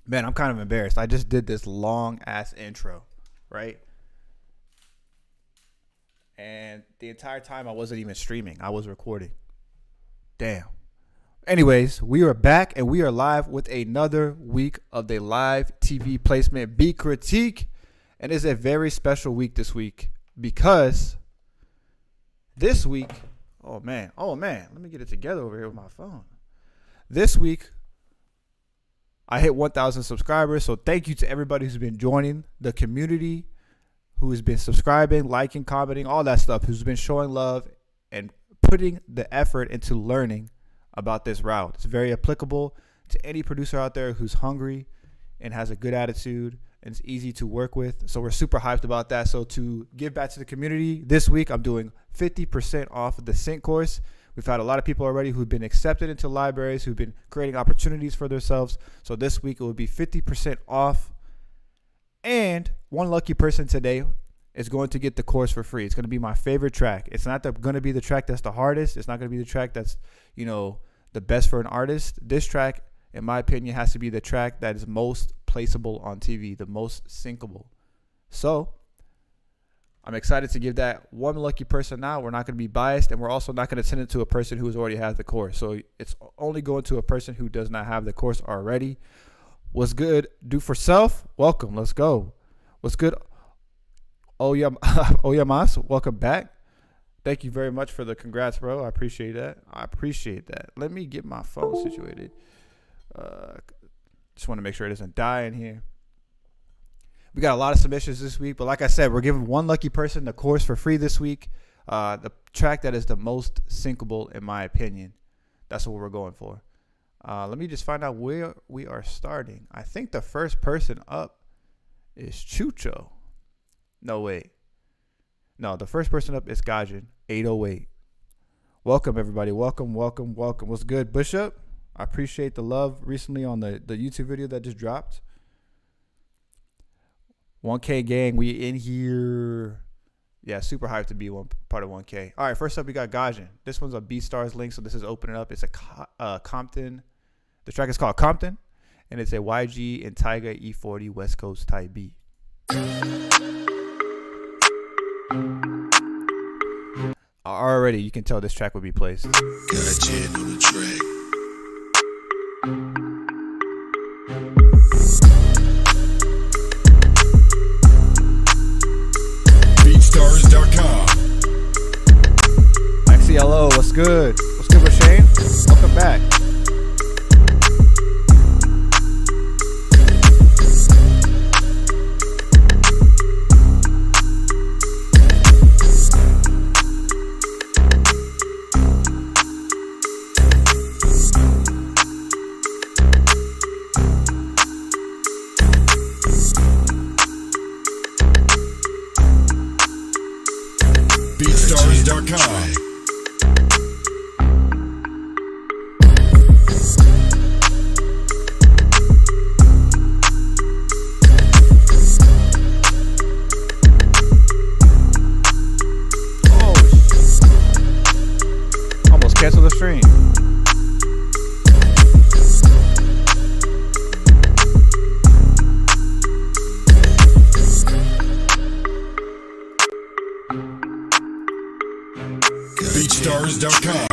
Man, I'm kind of embarrassed. I just did this long ass intro, right? And the entire time I wasn't even streaming. I was recording. Damn. Anyways, we are back and we are live with another week of the live TV placement beat critique. And it's a very special week this week because this week, oh man, let me get it together over here with my phone. This week, I hit 1,000 subscribers, so thank you to everybody who's been joining the community, who has been subscribing, liking, commenting, all that stuff, who's been showing love and putting the effort into learning about this route. It's very applicable to any producer out there who's hungry and has a good attitude and it's easy to work with. So we're super hyped about that. So to give back to the community this week, I'm doing 50% off of the sync course. We've had a lot of people already who've been accepted into libraries, who've been creating opportunities for themselves. So this week it will be 50% off. And one lucky person today is going to get the course for free. It's going to be my favorite track. It's not going to be the track that's the hardest. It's not going to be the track that's, the best for an artist. This track, in my opinion, has to be the track that is most placeable on TV, the most syncable. So I'm excited to give that one lucky person now. We're not going to be biased, and we're also not going to send it to a person who has already had the course. So it's only going to a person who does not have the course already. What's good? Do for self. Welcome. Let's go. What's good? Mas, welcome back. Thank you very much for the congrats, bro. I appreciate that. Let me get my phone situated. Just want to make sure it doesn't die in here. We got a lot of submissions this week, but like I said, we're giving one lucky person the course for free this week. The track that is the most syncable, in my opinion. That's what we're going for. Let me just find out where we are starting. I think the first person up is Chucho. No, wait. No, the first person up is Gajin, 808. Welcome, everybody. Welcome. What's good, Bishop? I appreciate the love recently on the YouTube video that just dropped. 1K gang, we in here. Yeah, super hyped to be one part of 1K. All right, first up, we got Gajin. This one's a BeatStars link, so this is opening up. It's a Compton. The track is called Compton, and it's a YG and Tyga E40 West Coast type beat. Already, you can tell this track would be placed. Gajin on the track. BeatStars.com. XcLO, what's good? What's good with Shane? Welcome back. BeatStars.com. Almost cancel the stream. BeatStars.com.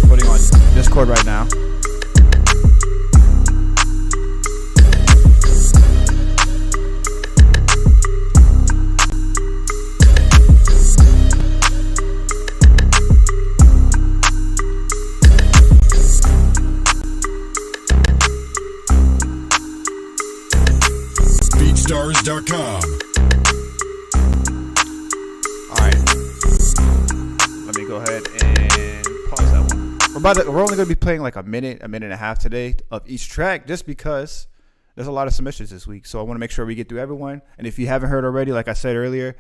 Putting on Discord right now. BeatStars.com. All right. Let me go ahead and pause that one. We're only going to be playing like a minute and a half today of each track just because there's a lot of submissions this week. So I want to make sure we get through everyone. And if you haven't heard already, like I said earlier,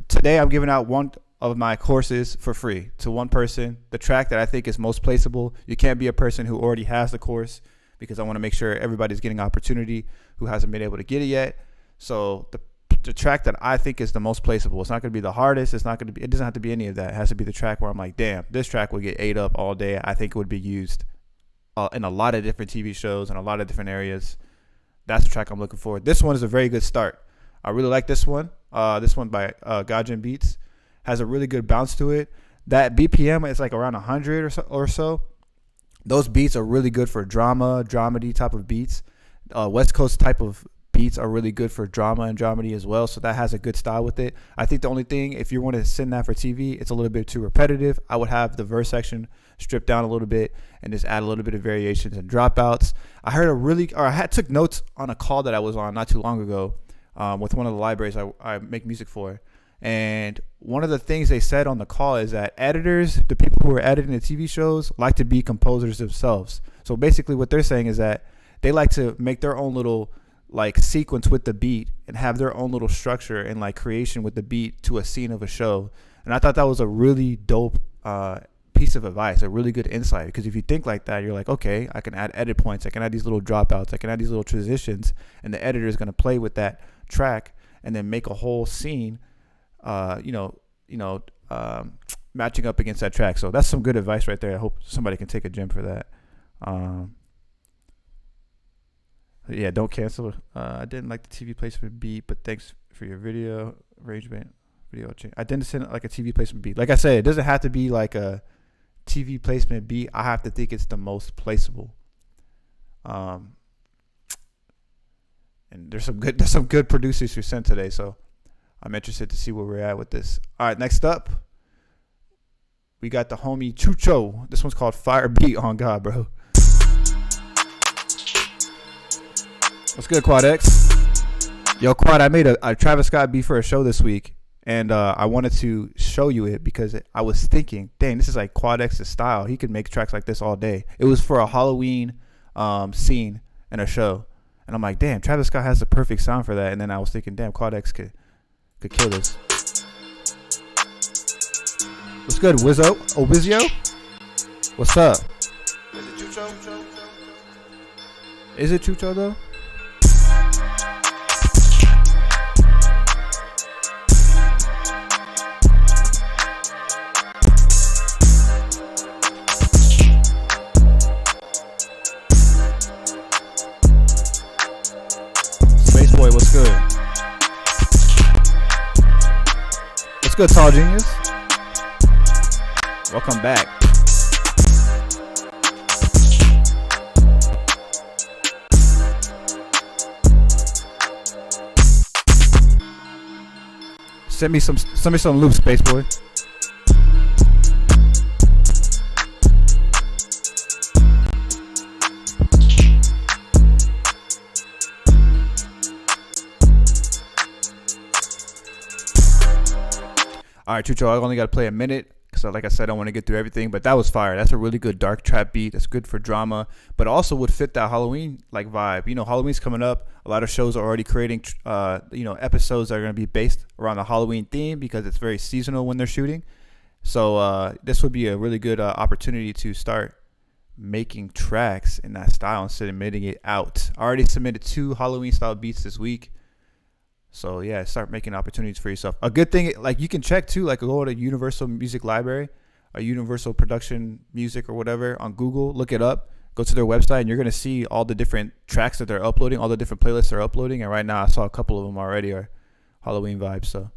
today I'm giving out one of my courses for free to one person, the track that I think is most placeable. You can't be a person who already has the course because I want to make sure everybody's getting opportunity who hasn't been able to get it yet. So the the track that I think is the most placeable. It's not going to be the hardest. It's not going to be. It doesn't have to be any of that. It has to be the track where I'm like, damn, this track would get ate up all day. I think it would be used in a lot of different TV shows and a lot of different areas. That's the track I'm looking for. This one is a very good start. I really like this one. This one by Gajin Beats has a really good bounce to it. That BPM is like around 100 or so. Those beats are really good for dramedy type of beats. West Coast type of beats are really good for drama and dramedy as well. So that has a good style with it. I think the only thing, if you want to send that for TV, it's a little bit too repetitive. I would have the verse section stripped down a little bit and just add a little bit of variations and dropouts. I took notes on a call that I was on not too long ago with one of the libraries I make music for. And one of the things they said on the call is that editors, the people who are editing the TV shows, like to be composers themselves. So basically what they're saying is that they like to make their own little like sequence with the beat and have their own little structure and like creation with the beat to a scene of a show. And I thought that was a really dope piece of advice, a really good insight, because if you think like that, you're like, okay, I can add edit points, I can add these little dropouts, I can add these little transitions, and the editor is going to play with that track and then make a whole scene matching up against that track. So that's some good advice right there. I hope somebody can take a gem for that. Yeah, don't cancel. I didn't like the TV placement beat, but thanks for your video arrangement. Video change. I didn't send like a TV placement beat. Like I said, it doesn't have to be like a TV placement beat. I have to think it's the most placeable. And there's some good producers who sent today, so I'm interested to see where we're at with this. All right, next up, we got the homie Chucho. This one's called Fire Beat on God, bro. What's good, Quad X? Yo, Quad, I made a Travis Scott beat for a show this week, and I wanted to show you it because I was thinking, dang, this is like Quad X's style. He could make tracks like this all day. It was for a Halloween scene in a show, and I'm like, damn, Travis Scott has the perfect sound for that. And then I was thinking, damn, Quad X could kill this. What's good, Wizzo? What's up? Is it Chucho? Is it Chucho though? Space Boy, what's good? What's good, Tall Genius? Welcome back. Send me some loops, Space Boy. All right, Chucho, I only got to play a minute because, like I said, I want to get through everything. But that was fire. That's a really good dark trap beat. That's good for drama, but also would fit that Halloween like vibe. You know, Halloween's coming up. A lot of shows are already creating, episodes that are going to be based around the Halloween theme because it's very seasonal when they're shooting. So this would be a really good opportunity to start making tracks in that style instead of submitting it out. I already submitted 2 Halloween style beats this week. So yeah, start making opportunities for yourself. A good thing, like you can check too, like go to Universal Music Library, or Universal Production Music or whatever on Google, look it up, go to their website, and you're gonna see all the different tracks that they're uploading, all the different playlists they're uploading. And right now, I saw a couple of them already are Halloween vibes. So.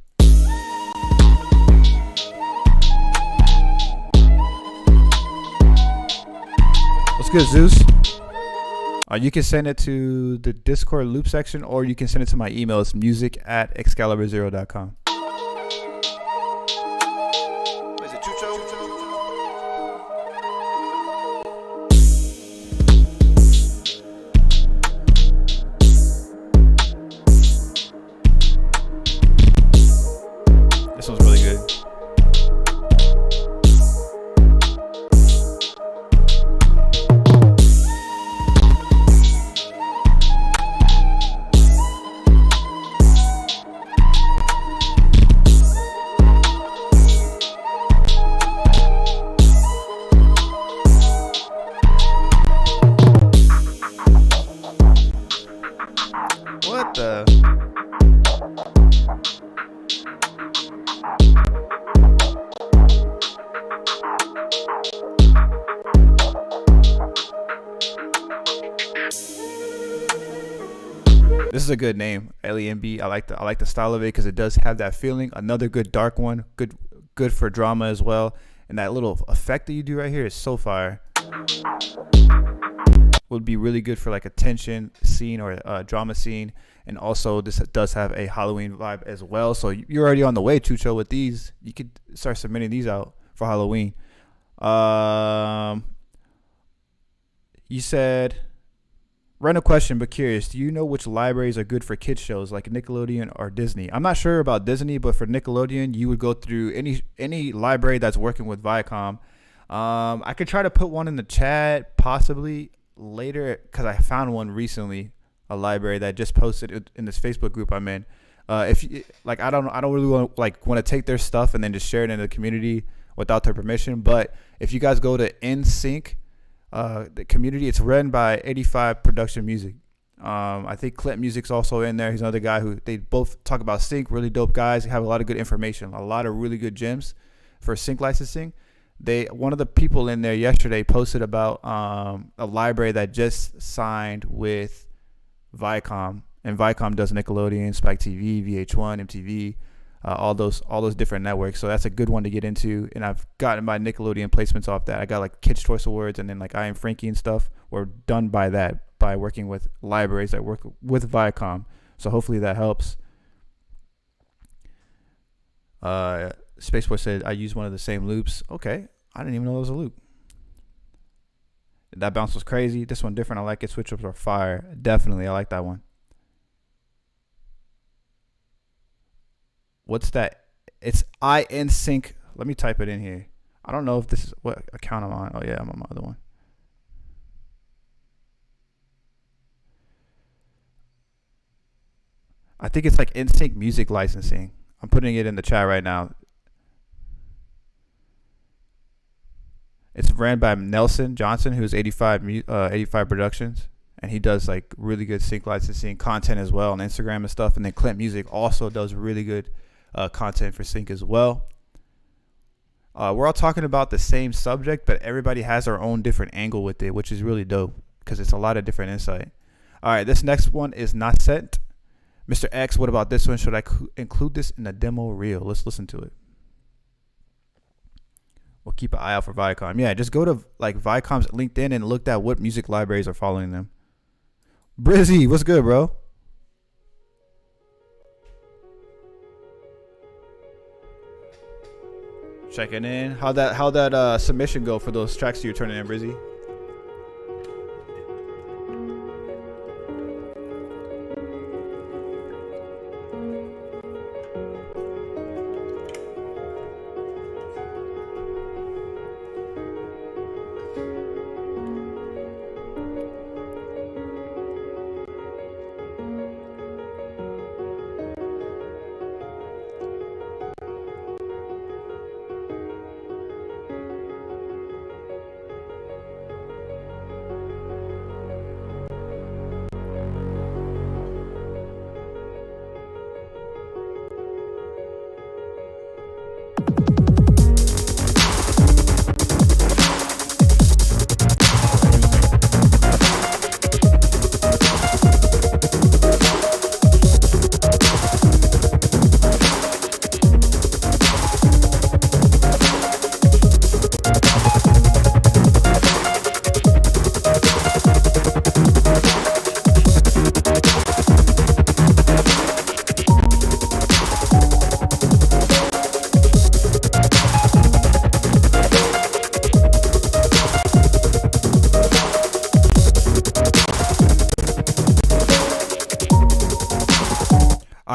What's good, Zeus? You can send it to the Discord loop section, or you can send it to my email. It's music@XcaliberZero.com. Is it Chucho? This one's really good. This is a good name, LEMB. I like the style of it because it does have that feeling. Another good dark one, good for drama as well. And that little effect that you do right here is so fire. Would be really good for like a tension scene or a drama scene. And also this does have a Halloween vibe as well. So you're already on the way, Chucho, with these. You could start submitting these out for Halloween. You said, random question, but curious. Do you know which libraries are good for kids shows like Nickelodeon or Disney? I'm not sure about Disney, but for Nickelodeon, you would go through any library that's working with Viacom. I could try to put one in the chat possibly later because I found one recently, a library that just posted in this Facebook group I'm in. If you, like, I don't really want to take their stuff and then just share it in the community without their permission. But if you guys go to NSYNC, the community, it's run by 85 Production Music. I think Clint Music's also in there. He's another guy who they both talk about sync. Really dope guys. They have a lot of good information, a lot of really good gems for sync licensing. One of the people in there yesterday posted about a library that just signed with Viacom, and Viacom does Nickelodeon, Spike TV, VH1, MTV, all those different networks. So that's a good one to get into. And I've gotten my Nickelodeon placements off that. I got like Kids Choice Awards, and then like I Am Frankie and stuff were done by working with libraries that work with Viacom. So hopefully that helps. Spaceboy said I use one of the same loops. Okay, I didn't even know there was a loop. That bounce was crazy. This one different. I like it. Switch ups are fire. Definitely, I like that one. What's that? It's iNsync. Let me type it in here. I don't know if this is what account I'm on. Oh yeah, I'm on my other one. I think it's like NSYNC music licensing. I'm putting it in the chat right now. It's ran by Nelson Johnson, who's 85 Productions, and he does like really good sync licensing content as well on Instagram and stuff. And then Clint Music also does really good content for sync as well. We're all talking about the same subject, but everybody has their own different angle with it, which is really dope because it's a lot of different insight. All right, this next one is not sent. Mr. X, what about this one? Should I include this in the demo reel? Let's listen to it. We'll keep an eye out for Viacom. Yeah, just go to like Viacom's LinkedIn and look at what music libraries are following them. Brizzy, what's good, bro? Checking in. How'd that submission go for those tracks you're turning in, Brizzy?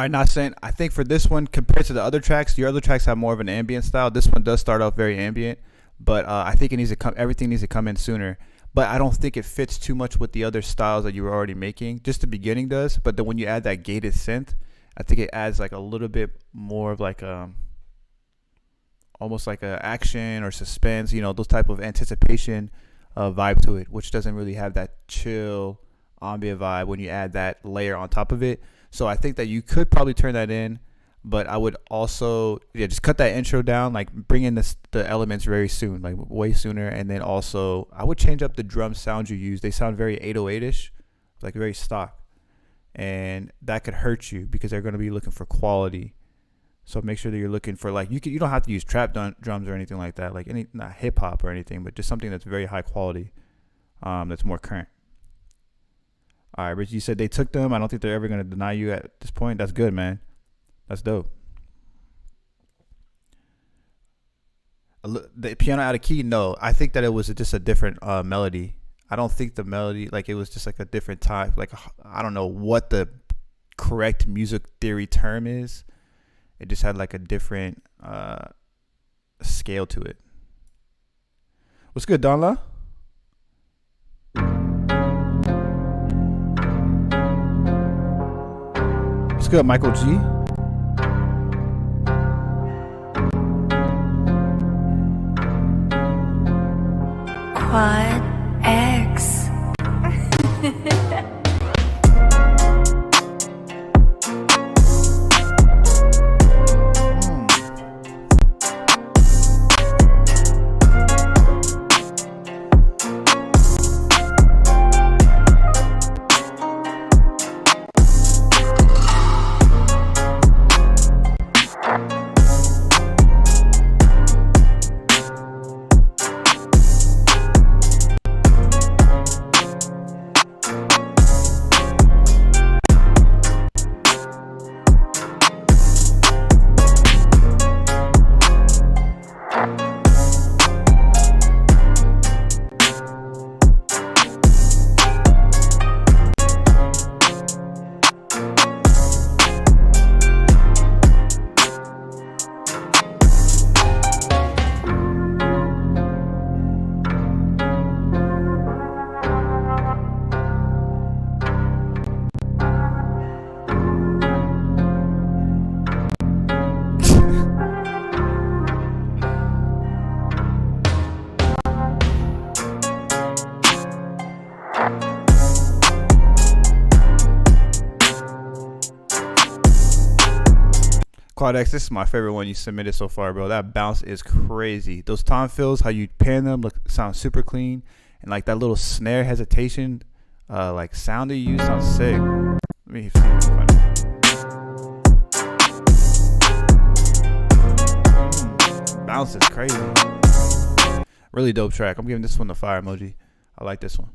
Not saying I think for this one compared to the other tracks, your other tracks have more of an ambient style. This one does start off very ambient, but I think it needs to come. Everything needs to come in sooner. But I don't think it fits too much with the other styles that you were already making. Just the beginning does, but then when you add that gated synth, I think it adds like a little bit more of like almost like a action or suspense, you know, those type of anticipation vibe to it, which doesn't really have that chill ambient vibe when you add that layer on top of it. So I think that you could probably turn that in, but I would also just cut that intro down, like bring in the elements very soon, like way sooner, and then also I would change up the drum sound you use. They sound very 808ish, like very stock, and that could hurt you because they're going to be looking for quality. So make sure that you're looking for, like, you don't have to use trap drums or anything like that, like not hip hop or anything, but just something that's very high quality, that's more current. All right, Rich, you said they took them. I don't think they're ever going to deny you at this point. That's good, man. That's dope. The piano out of key? No, I think that it was just a different melody. I don't think the melody, like, it was just like a different type. Like, I don't know what the correct music theory term is. It just had like a different scale to it. What's good, Donla? What's good, Michael G? Quad X. Quad X, this is my favorite one you submitted so far, bro. That bounce is crazy. Those tom fills, how you pan them, sound super clean, and like that little snare hesitation, like sound that you use sounds sick. Let me see if I can find it. Bounce is crazy. Really dope track. I'm giving this one the fire emoji. I like this one.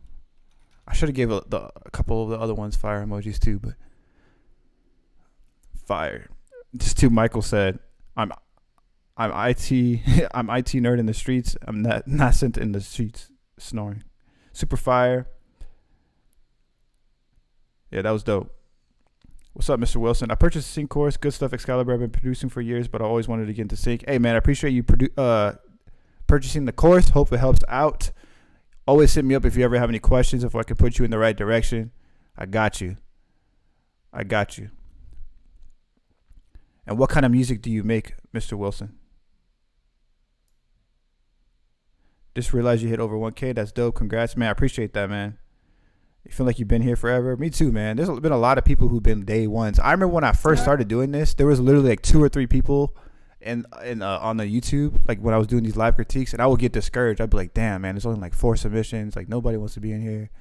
I should have gave a couple of the other ones fire emojis too, but fire. Just too. Michael said, I'm IT I'm IT nerd in the streets. I'm not sent in the streets snoring. Super fire. Yeah, that was dope. What's up, Mr. Wilson? I purchased a sync course. Good stuff, Excalibur. I've been producing for years, but I always wanted to get into sync. Hey, man, I appreciate you purchasing the course. Hope it helps out. Always hit me up if you ever have any questions, if I can put you in the right direction. I got you. And what kind of music do you make, Mr. Wilson? Just realized you hit over 1K. That's dope. Congrats, man. I appreciate that, man. You feel like you've been here forever? Me too, man. There's been a lot of people who've been day ones. I remember when I first started doing this, there was literally like 2 or 3 people on the YouTube, like when I was doing these live critiques, and I would get discouraged. I'd be like, damn, man, there's only like 4 submissions. Like, nobody wants to be in here.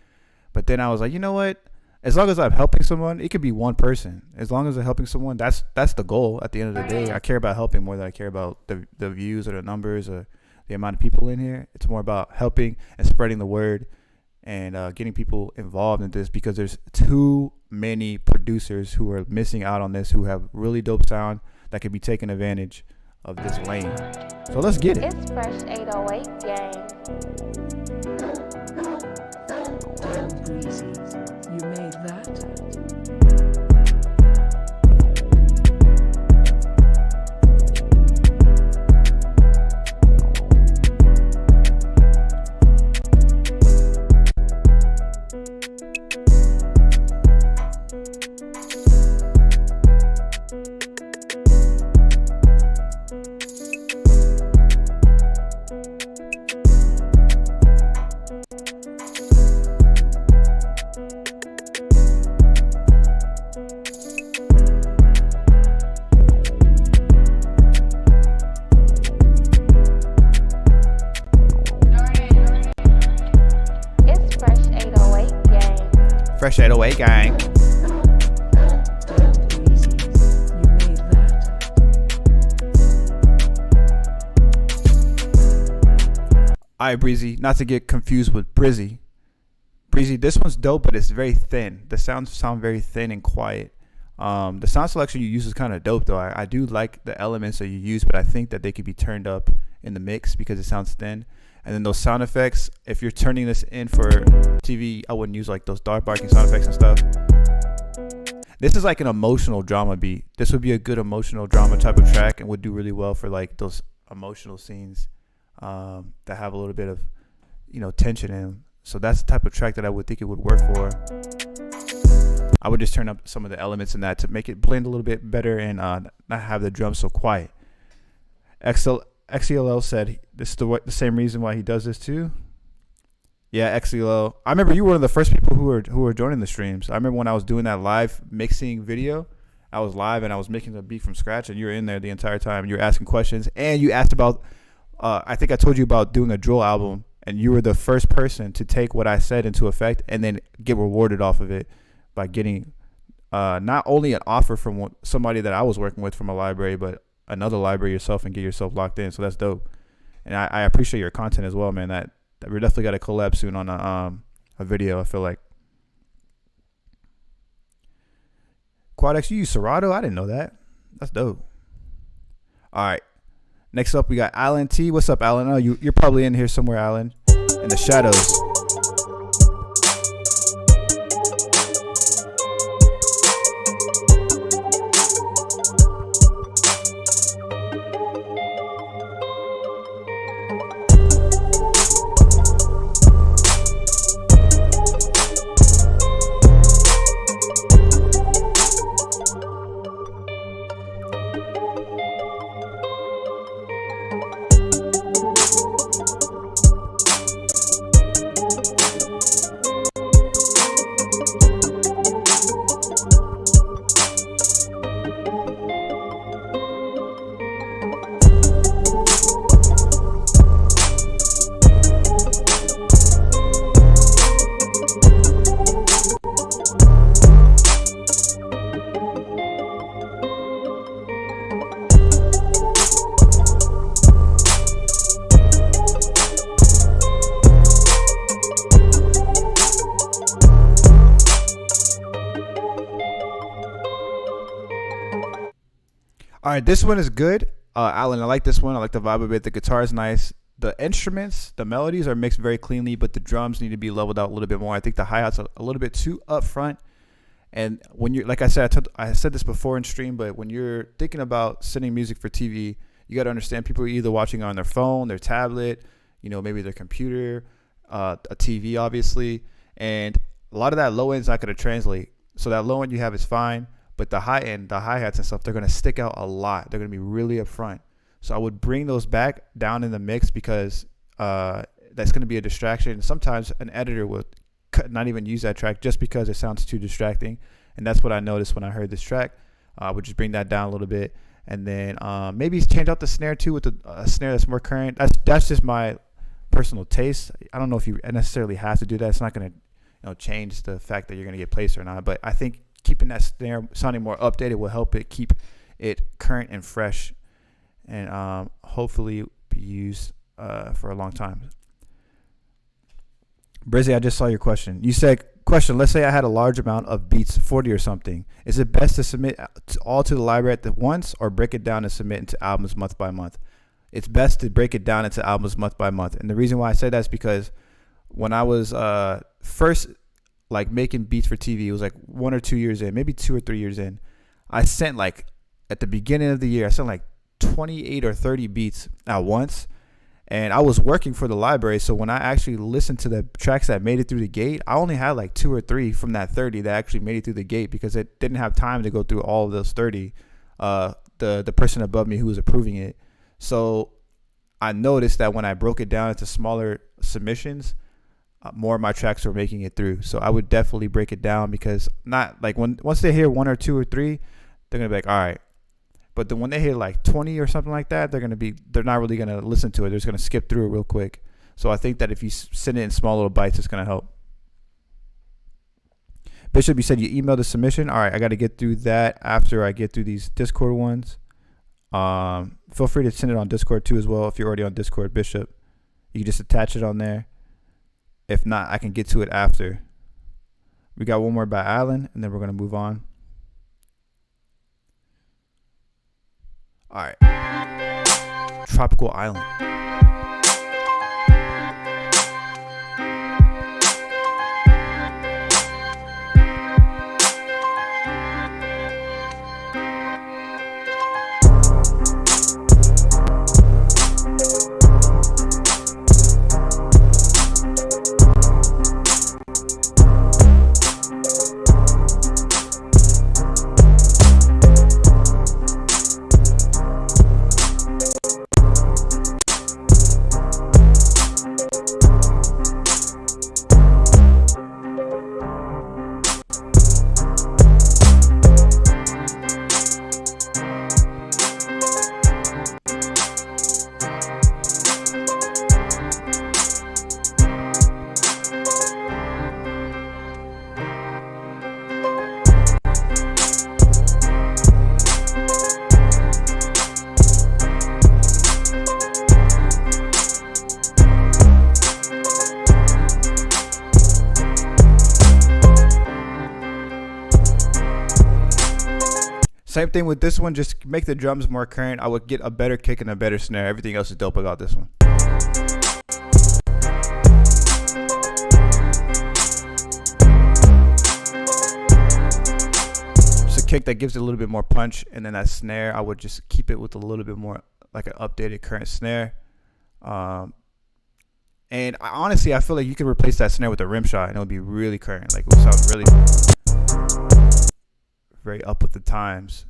But then I was like, you know what? As long as I'm helping someone, it could be one person. As long as I'm helping someone, that's the goal at the end of the day. I care about helping more than I care about the views or the numbers or the amount of people in here. It's more about helping and spreading the word and getting people involved in this, because there's too many producers who are missing out on this, who have really dope sound that could be taking advantage of this lane. So let's get it. It's Fresh 808 gang. Damn breezy, you made that? It's Fresh 808 gang. Fresh 808 gang. All right, Breezy. Not to get confused with Brizzy. Breezy, this one's dope, but it's very thin. The sounds sound very thin and quiet. The sound selection you use is kind of dope, though. I do like the elements that you use, but I think that they could be turned up in the mix because it sounds thin. And then those sound effects, if you're turning this in for TV, I wouldn't use like those dog barking sound effects and stuff. This is like an emotional drama beat. This would be a good emotional drama type of track and would do really well for like those emotional scenes that have a little bit of, tension in them. So that's the type of track that I would think it would work for. I would just turn up some of the elements in that to make it blend a little bit better and not have the drums so quiet. XcL said this is the same reason why he does this too. Yeah, XcL. I remember you were one of the first people who were joining the streams. I remember when I was doing that live mixing video. I was live and I was making the beat from scratch, and you were in there the entire time. You were asking questions, and you asked about. I think I told you about doing a drill album, and you were the first person to take what I said into effect and then get rewarded off of it by getting not only an offer from somebody that I was working with from a library, but another library yourself and get yourself locked in. So that's dope. And I appreciate your content as well, man. That we're definitely got to collab soon on a video, I feel like. Quadex, you use Serato? I didn't know that. That's dope. All right. Next up, we got Alan T. What's up, Alan? Oh, you're probably in here somewhere, Alan. In the shadows. All right, this one is good. Alan, I like this one. I like the vibe of it. The guitar is nice. The instruments, the melodies are mixed very cleanly, but the drums need to be leveled out a little bit more. I think the hi-hats are a little bit too up front. And when you're, like I said, I said this before in stream, but when you're thinking about sending music for TV, you got to understand people are either watching on their phone, their tablet, maybe their computer, a TV, obviously. And a lot of that low end is not going to translate. So that low end you have is fine. But the high end, the hi-hats and stuff, they're going to stick out a lot. They're going to be really up front. So I would bring those back down in the mix because that's going to be a distraction. Sometimes an editor will not even use that track just because it sounds too distracting. And that's what I noticed when I heard this track. I would just bring that down a little bit. And then maybe change out the snare too with a snare that's more current. That's just my personal taste. I don't know if you necessarily have to do that. It's not going to change the fact that you're going to get placed or not. But I think keeping that snare sounding more updated will help it keep it current and fresh, and hopefully be used for a long time. Brizzy, I just saw your question. You said, question, let's say I had a large amount of beats, 40 or something. Is it best to submit all to the library at once or break it down and submit into albums month by month? It's best to break it down into albums month by month. And the reason why I say that is because when I was first making beats for TV, it was like 1 or 2 years in, maybe 2 or 3 years in. I sent at the beginning of the year, I sent 28 or 30 beats at once. And I was working for the library. So when I actually listened to the tracks that made it through the gate, I only had 2 or 3 from that 30 that actually made it through the gate because it didn't have time to go through all of those 30. The person above me who was approving it. So I noticed that when I broke it down into smaller submissions, more of my tracks were making it through. So I would definitely break it down because once they hear 1 or 2 or 3, they're gonna be like, all right. But then when they hear 20 or something like that, they're not really gonna listen to it. They're just gonna skip through it real quick. So I think that if you send it in small little bites, it's gonna help. Bishop, you said you emailed the submission. All right, I got to get through that after I get through these Discord ones. Feel free to send it on Discord too as well if you're already on Discord, Bishop. You can just attach it on there. If not, I can get to it after. We got one more by Allen, and then we're going to move on. All right. Tropical Island. Same thing with this one, just make the drums more current. I would get a better kick and a better snare. Everything else is dope about this one. Just a kick that gives it a little bit more punch, and then that snare, I would just keep it with a little bit more like an updated current snare. And honestly, I feel like you could replace that snare with a rim shot, and it would be really current. Like, it would sound really very up with the times.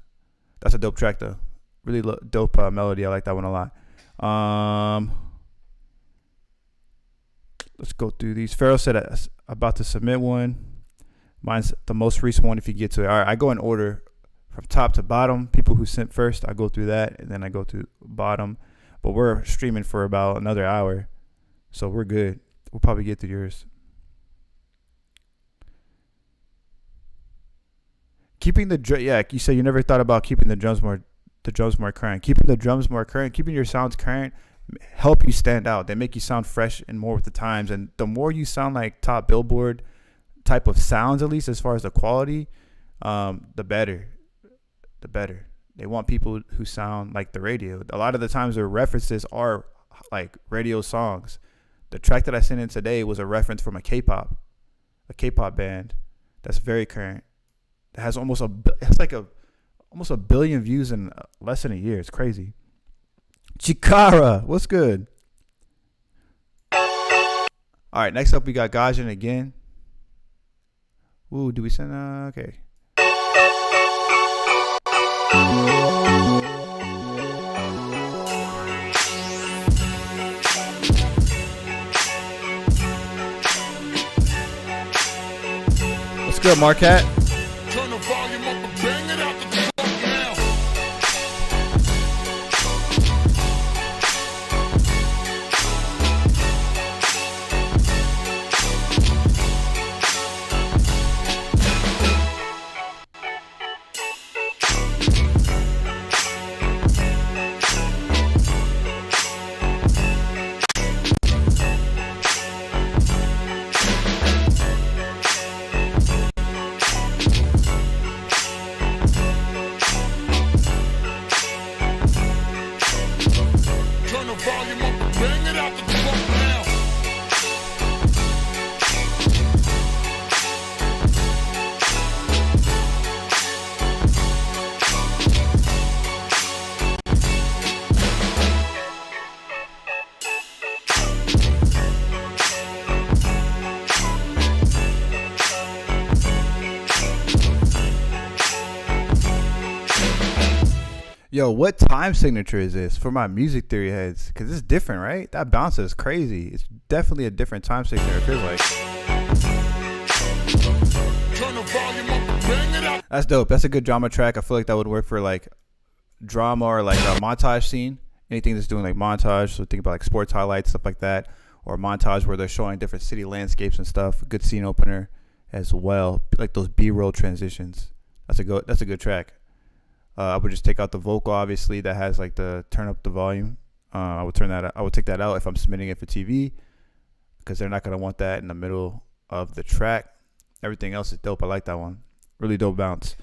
That's a dope track though. Really dope melody. I like that one a lot. Let's go through these. Pharaoh said about to submit one. Mine's the most recent one if you get to it. All right, I go in order from top to bottom. People who sent first, I go through that, and then I go to bottom. But we're streaming for about another hour, so we're good. We'll probably get to yours. Keeping you say you never thought about keeping the drums more current. Keeping the drums more current, keeping your sounds current, help you stand out. They make you sound fresh and more with the times. And the more you sound like top Billboard type of sounds, at least as far as the quality, the better. The better. They want people who sound like the radio. A lot of the times their references are like radio songs. The track that I sent in today was a reference from a K-pop band that's very current. It has almost a billion views in less than a year. It's crazy. Chikara, what's good? All right, next up we got Gajan again. Ooh, do we send? Okay. What's good, Marquette? Turn the volume up and bang it out the club now. Yo, what time signature is this for my music theory heads? Because it's different, right? That bounce is crazy. It's definitely a different time signature, it feels like. That's dope. That's a good drama track. I feel like that would work for like drama or like a montage scene. Anything that's doing like montage. So think about like sports highlights, stuff like that. Or a montage where they're showing different city landscapes and stuff. A good scene opener as well. Like those B-roll transitions. That's a good track. I would just take out the vocal, obviously, that has like the turn up the volume. I would turn that. I would take that out if I'm submitting it for TV, because they're not gonna want that in the middle of the track. Everything else is dope. I like that one. Really dope bounce.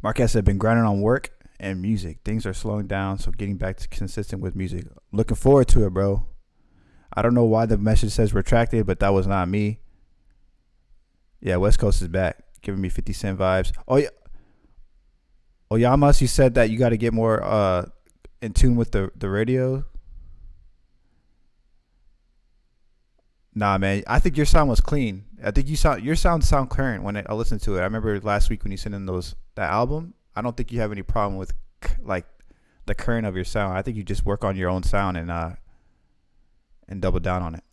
Marquez said, been grinding on work and music. Things are slowing down, so getting back to consistent with music. Looking forward to it, bro. I don't know why the message says retracted, but that was not me. Yeah, West Coast is back, giving me 50 Cent vibes. Oh yeah, Oyamas, you said that you got to get more in tune with the radio. Nah, man, I think your sound was clean. I think your sound current when I listened to it. I remember last week when you sent in that album. I don't think you have any problem with like the current of your sound. I think you just work on your own sound and double down on it.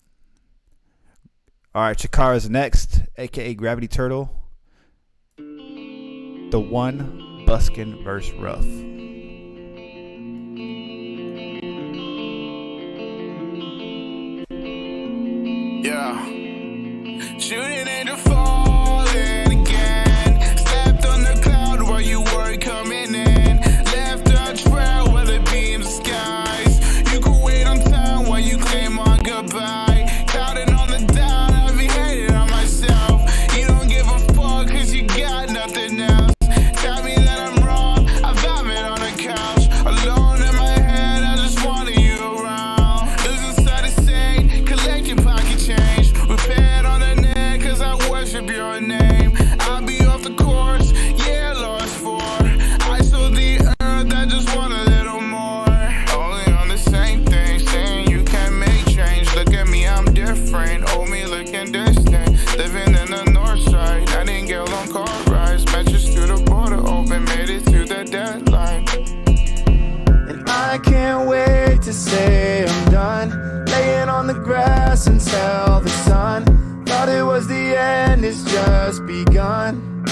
All right, Chikara's next, aka Gravity Turtle. The one Buskin verse Rough. Yeah. Shooting into falling again. Slept on the cloud while you were coming in. Left a trail where the beams skies. You could wait on time while you claim on goodbye. Counting on the down, I've been hating on myself. You don't give a fuck cause you got nothing else. Tell me that I'm wrong, I vomit on the couch. Alone in my head, I just wanted you around. Losing sight of sight, collect your pocket change. Repaired on the neck cause I worship your name. I'll be off the course, yeah, lost for. I sold the earth, I just want a little more. Only on the same thing, saying you can't make change. Look at me, I'm different. Hold me looking distant. Living in the north side, I didn't get long car rides. Matches to the border open, made it to the deadline. And I can't wait to say I'm done. Laying on the grass until the sun. Thought it was the end, it's just begun.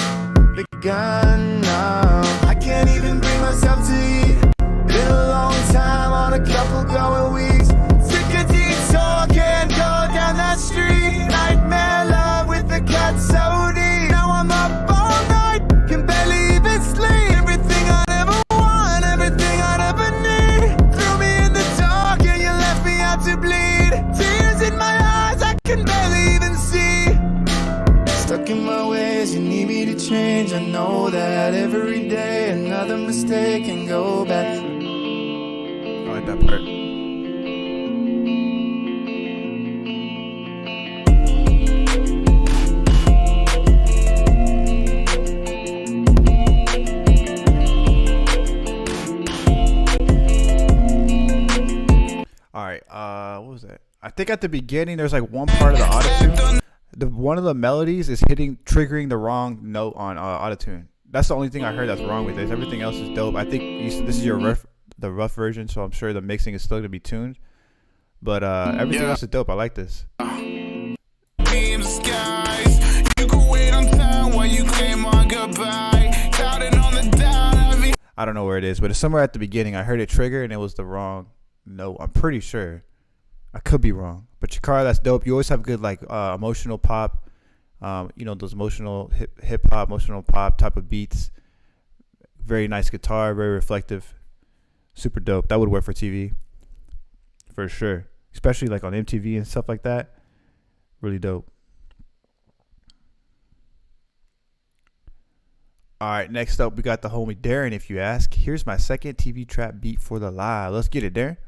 Begun now. I can't even bring myself to eat. Been a long time on a couple going weeks. Sick of deep talk, can't go down that street. Nightmare love with the cat so deep. Now I'm up all night, can barely even sleep. Everything I ever want, everything I ever need. Threw me in the dark and you left me out to bleed. Tears in my eyes, I can barely even see. Stuck in my ways, you need me to change. I know that every day another mistake can go back. I like that part. All right, what was that? I think at the beginning there's like one part of the autotune. One of the melodies is triggering the wrong note on autotune. That's the only thing I heard that's wrong with this. Everything else is dope. I think this is the rough version, so I'm sure the mixing is still gonna be tuned. But everything else is dope. I like this. Beams skies. You could wait on time while you claim on goodbye. Counting on the down, I don't know where it is, but it's somewhere at the beginning. I heard it trigger and it was the wrong note. I'm pretty sure. I could be wrong. But Chikara, that's dope. You always have good like emotional pop. Those emotional hip hop, emotional pop type of beats. Very nice guitar, very reflective. Super dope. That would work for TV. For sure. Especially like on MTV and stuff like that. Really dope. All right, next up we got the homie Darren, if you ask. Here's my second TV trap beat for the live. Let's get it, Darren.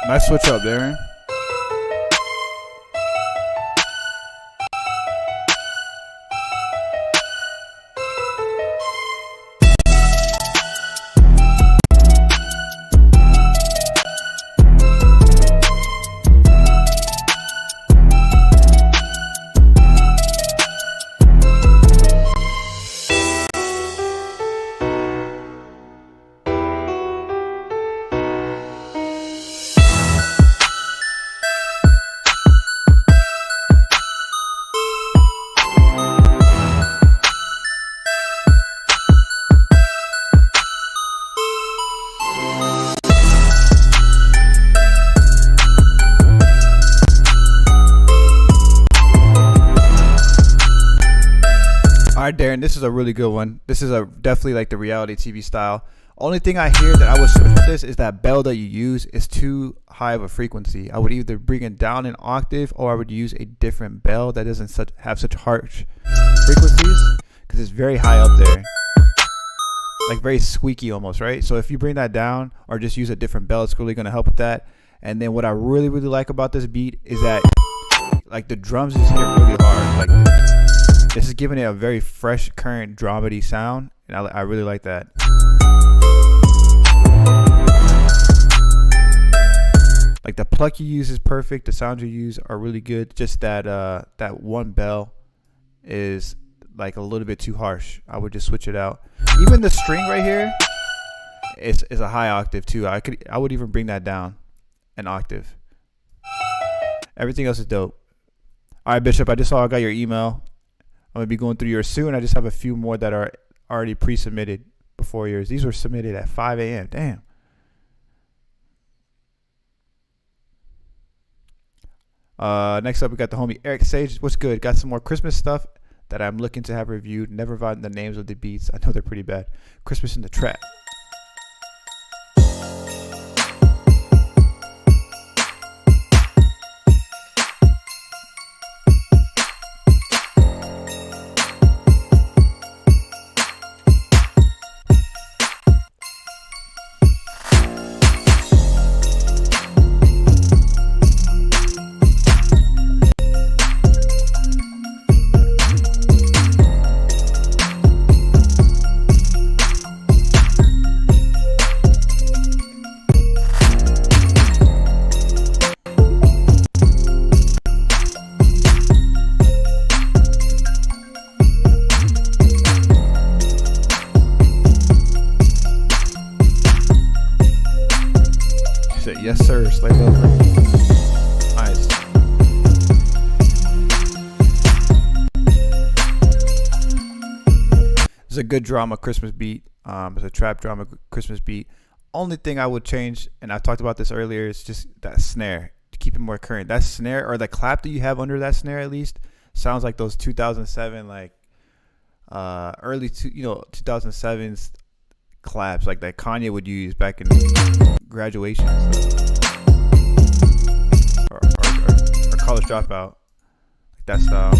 Nice switch up, Darren. right, Darren, this is a really good one. This is a definitely like the reality TV style. Only thing I hear that I would switch with this is that bell that you use is too high of a frequency. I would either bring it down an octave, or I would use a different bell that doesn't have such harsh frequencies, because it's very high up there, like very squeaky almost, right? So if you bring that down or just use a different bell, it's really going to help with that. And then what I really like about this beat is that like the drums just hit really hard. Like this is giving it a very fresh, current dramedy sound, and I really like that. Like the pluck you use is perfect. The sounds you use are really good. Just that that one bell is like a little bit too harsh. I would just switch it out. Even the string right here is a high octave too. I would even bring that down an octave. Everything else is dope. All right, Bishop, I just saw I got your email. I'm gonna be going through yours soon. I just have a few more that are already pre-submitted before yours. These were submitted at 5 a.m. Damn. Next up, we got the homie Eric Sage. What's good? Got some more Christmas stuff that I'm looking to have reviewed. Never found the names of the beats. I know they're pretty bad. Christmas in the Trap. Yes, sir. Slave over. Nice. It's a good drama Christmas beat. It's a trap drama Christmas beat. Only thing I would change, and I talked about this earlier, is just that snare to keep it more current. That snare, or the clap that you have under that snare, at least sounds like those 2007, like early 2007s claps, like that Kanye would use back in graduation or college dropout, like that style.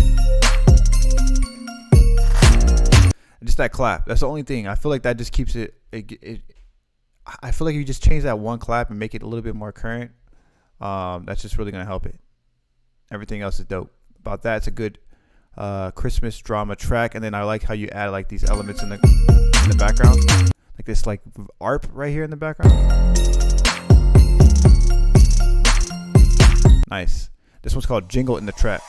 Just that clap. That's the only thing. I feel like that just keeps it. I feel like if you just change that one clap and make it a little bit more current, that's just really gonna help it. Everything else is dope. About that, it's a good Christmas drama track, and then I like how you add like these elements in the background, like this like ARP right here in the background. Nice. This one's called Jingle in the Trap.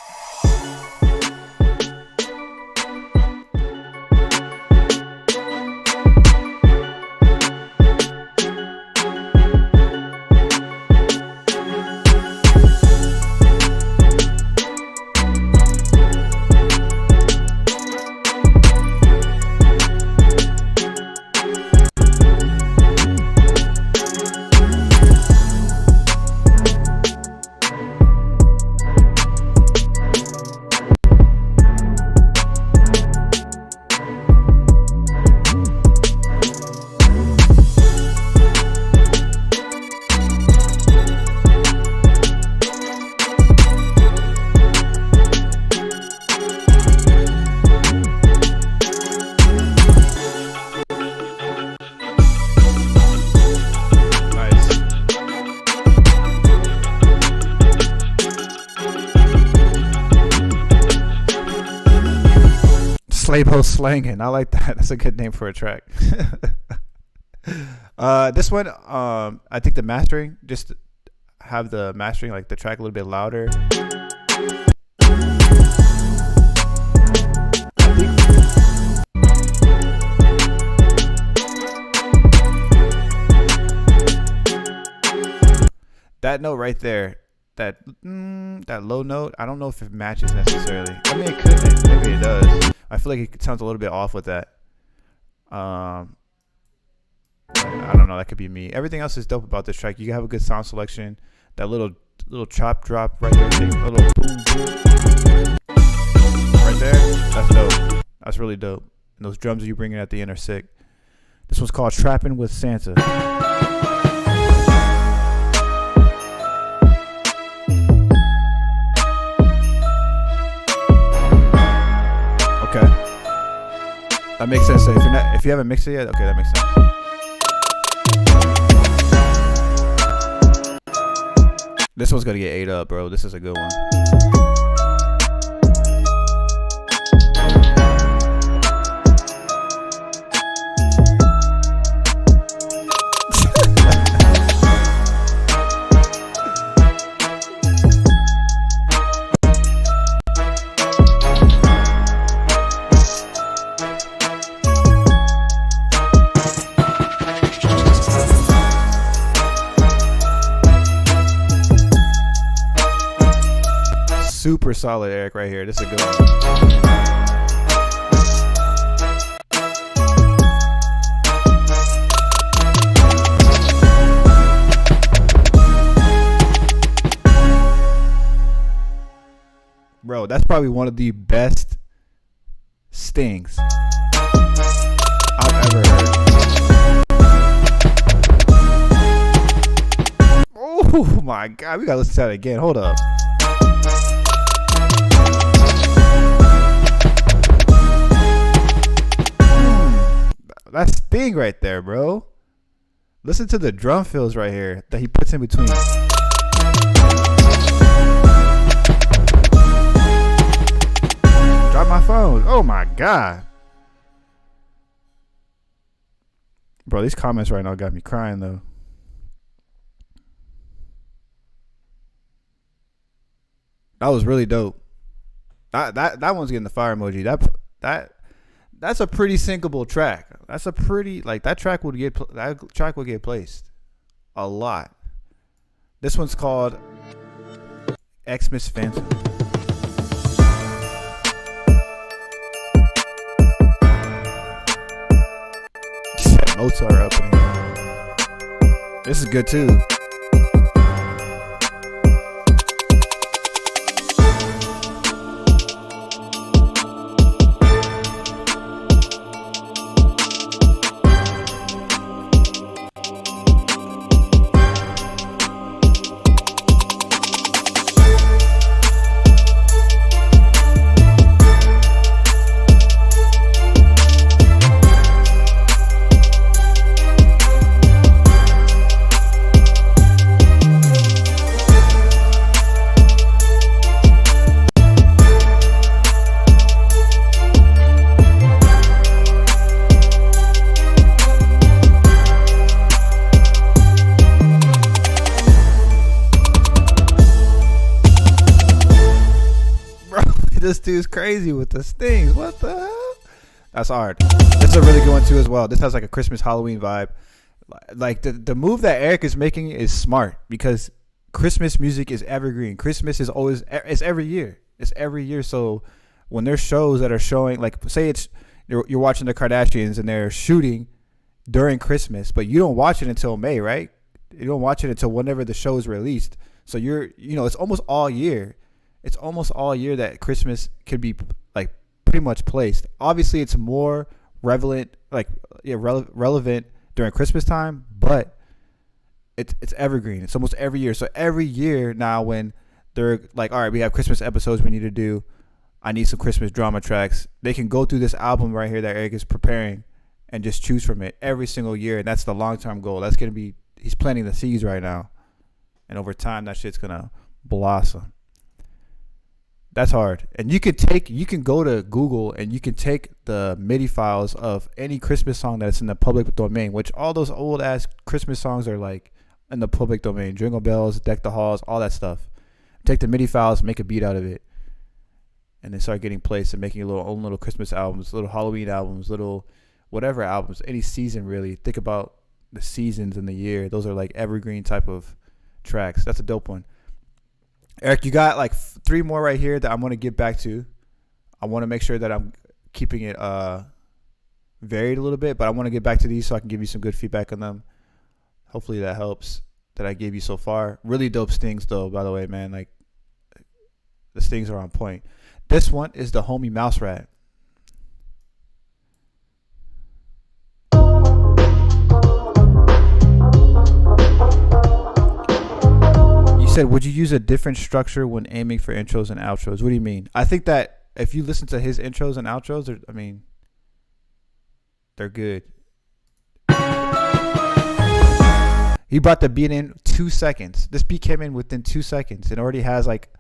Slabo Slangin'. I like that. That's a good name for a track. This one, I think the mastering, just have the mastering, like the track a little bit louder. That note right there, that low note, I don't know if it matches necessarily. I mean, it could. Maybe it does. I feel like it sounds a little bit off with that. I don't know. That could be me. Everything else is dope about this track. You have a good sound selection. That little chop drop right there, a little boom boom right there. That's dope. That's really dope. And those drums that you bring in at the end are sick. This one's called Trappin' with Santa. Okay. That makes sense. So if you haven't mixed it yet, okay, that makes sense. This one's gonna get ate up, bro. This is a good one. Super solid, Eric, right here. This is a good one. Bro, that's probably one of the best stings I've ever heard. Oh my God, we gotta listen to that again. Hold up. That sting right there, bro. Listen to the drum fills right here that he puts in between. Drop my phone. Oh my God. Bro, these comments right now got me crying though. That was really dope. That one's getting the fire emoji. That's a pretty syncable track. That's a pretty that track would get placed a lot. This one's called Xmas Phantom. Notes are up in here. This is good too. This dude's crazy with the stings. What the hell? That's hard. This is a really good one too as well. This has like a Christmas Halloween vibe. Like the move that Eric is making is smart because Christmas music is evergreen. Christmas is always, it's every year. It's every year. So when there's shows that are showing, like say you're watching the Kardashians and they're shooting during Christmas, but you don't watch it until May, right? You don't watch it until whenever the show is released. So it's almost all year. It's almost all year that Christmas could be like pretty much placed. Obviously, it's more relevant during Christmas time, but it's evergreen. It's almost every year. So every year now, when they're like, all right, we have Christmas episodes we need to do. I need some Christmas drama tracks. They can go through this album right here that Eric is preparing and just choose from it every single year. And that's the long-term goal. That's gonna be, he's planting the seeds right now, and over time, that shit's gonna blossom. That's hard. And you can go to Google and you can take the MIDI files of any Christmas song that's in the public domain, which all those old ass Christmas songs are like in the public domain. Jingle Bells, Deck the Halls, all that stuff. Take the MIDI files, make a beat out of it, and then start getting placed and making your own little Christmas albums, little Halloween albums, little whatever albums, any season really. Think about the seasons in the year. Those are like evergreen type of tracks. That's a dope one. Eric, you got like 3 more right here that I'm going to get back to. I want to make sure that I'm keeping it varied a little bit, but I want to get back to these so I can give you some good feedback on them. Hopefully that helps that I gave you so far. Really dope stings though, by the way, man. Like the stings are on point. This one is the homie Mouse Rat. said, would you use a different structure when aiming for intros and outros? What do you mean? I think that if you listen to his intros and outros, they're good. He brought the beat in 2 seconds. This beat came in within 2 seconds. It already has like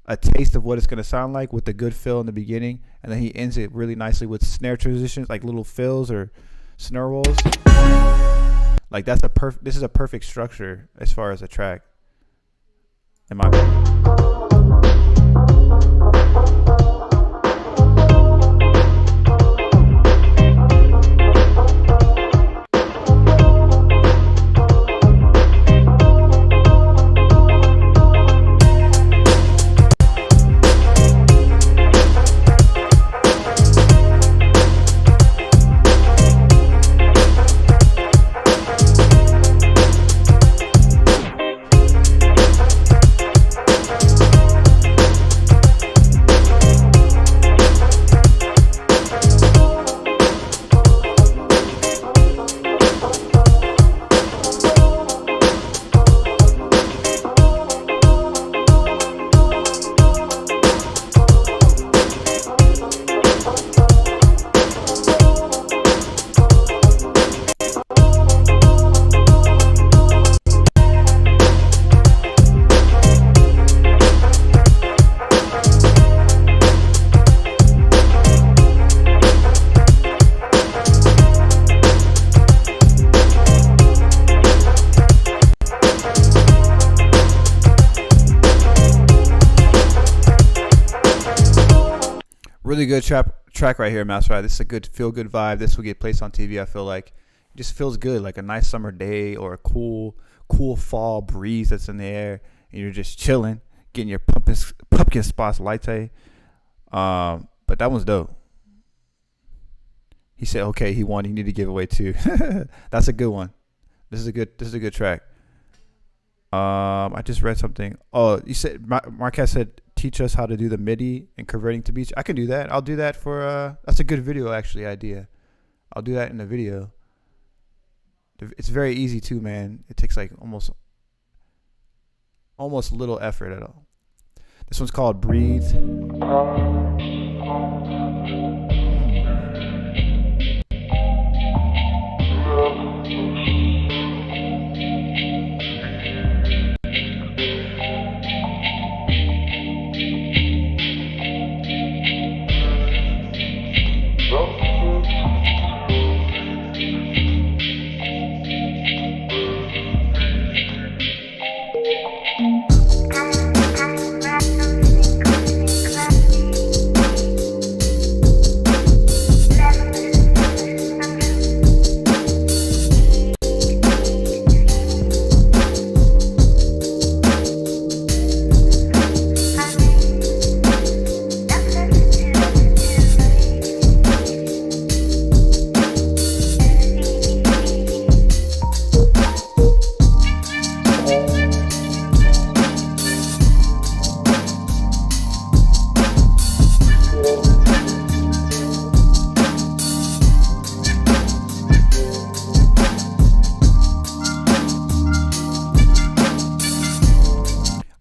a taste of what it's going to sound like with the good fill in the beginning. And then he ends it really nicely with snare transitions, like little fills or snare rolls. Like this is a perfect structure as far as a track. In my opinion. Really good track right here, Master. This is a good feel-good vibe. This will get placed on TV. I feel like it just feels good, like a nice summer day or a cool fall breeze that's in the air, and you're just chilling, getting your pumpkin spice latte. But that one's dope. He said, "Okay, he won. He need to give away 2." That's a good one. This is a good track. I just read something. Oh, you said Marquez said, teach us how to do the MIDI and converting to beats. I can do that. I'll do that for that's a good video actually idea. I'll do that in the video. It's very easy too, man. It takes like almost little effort at all. This one's called Breathe.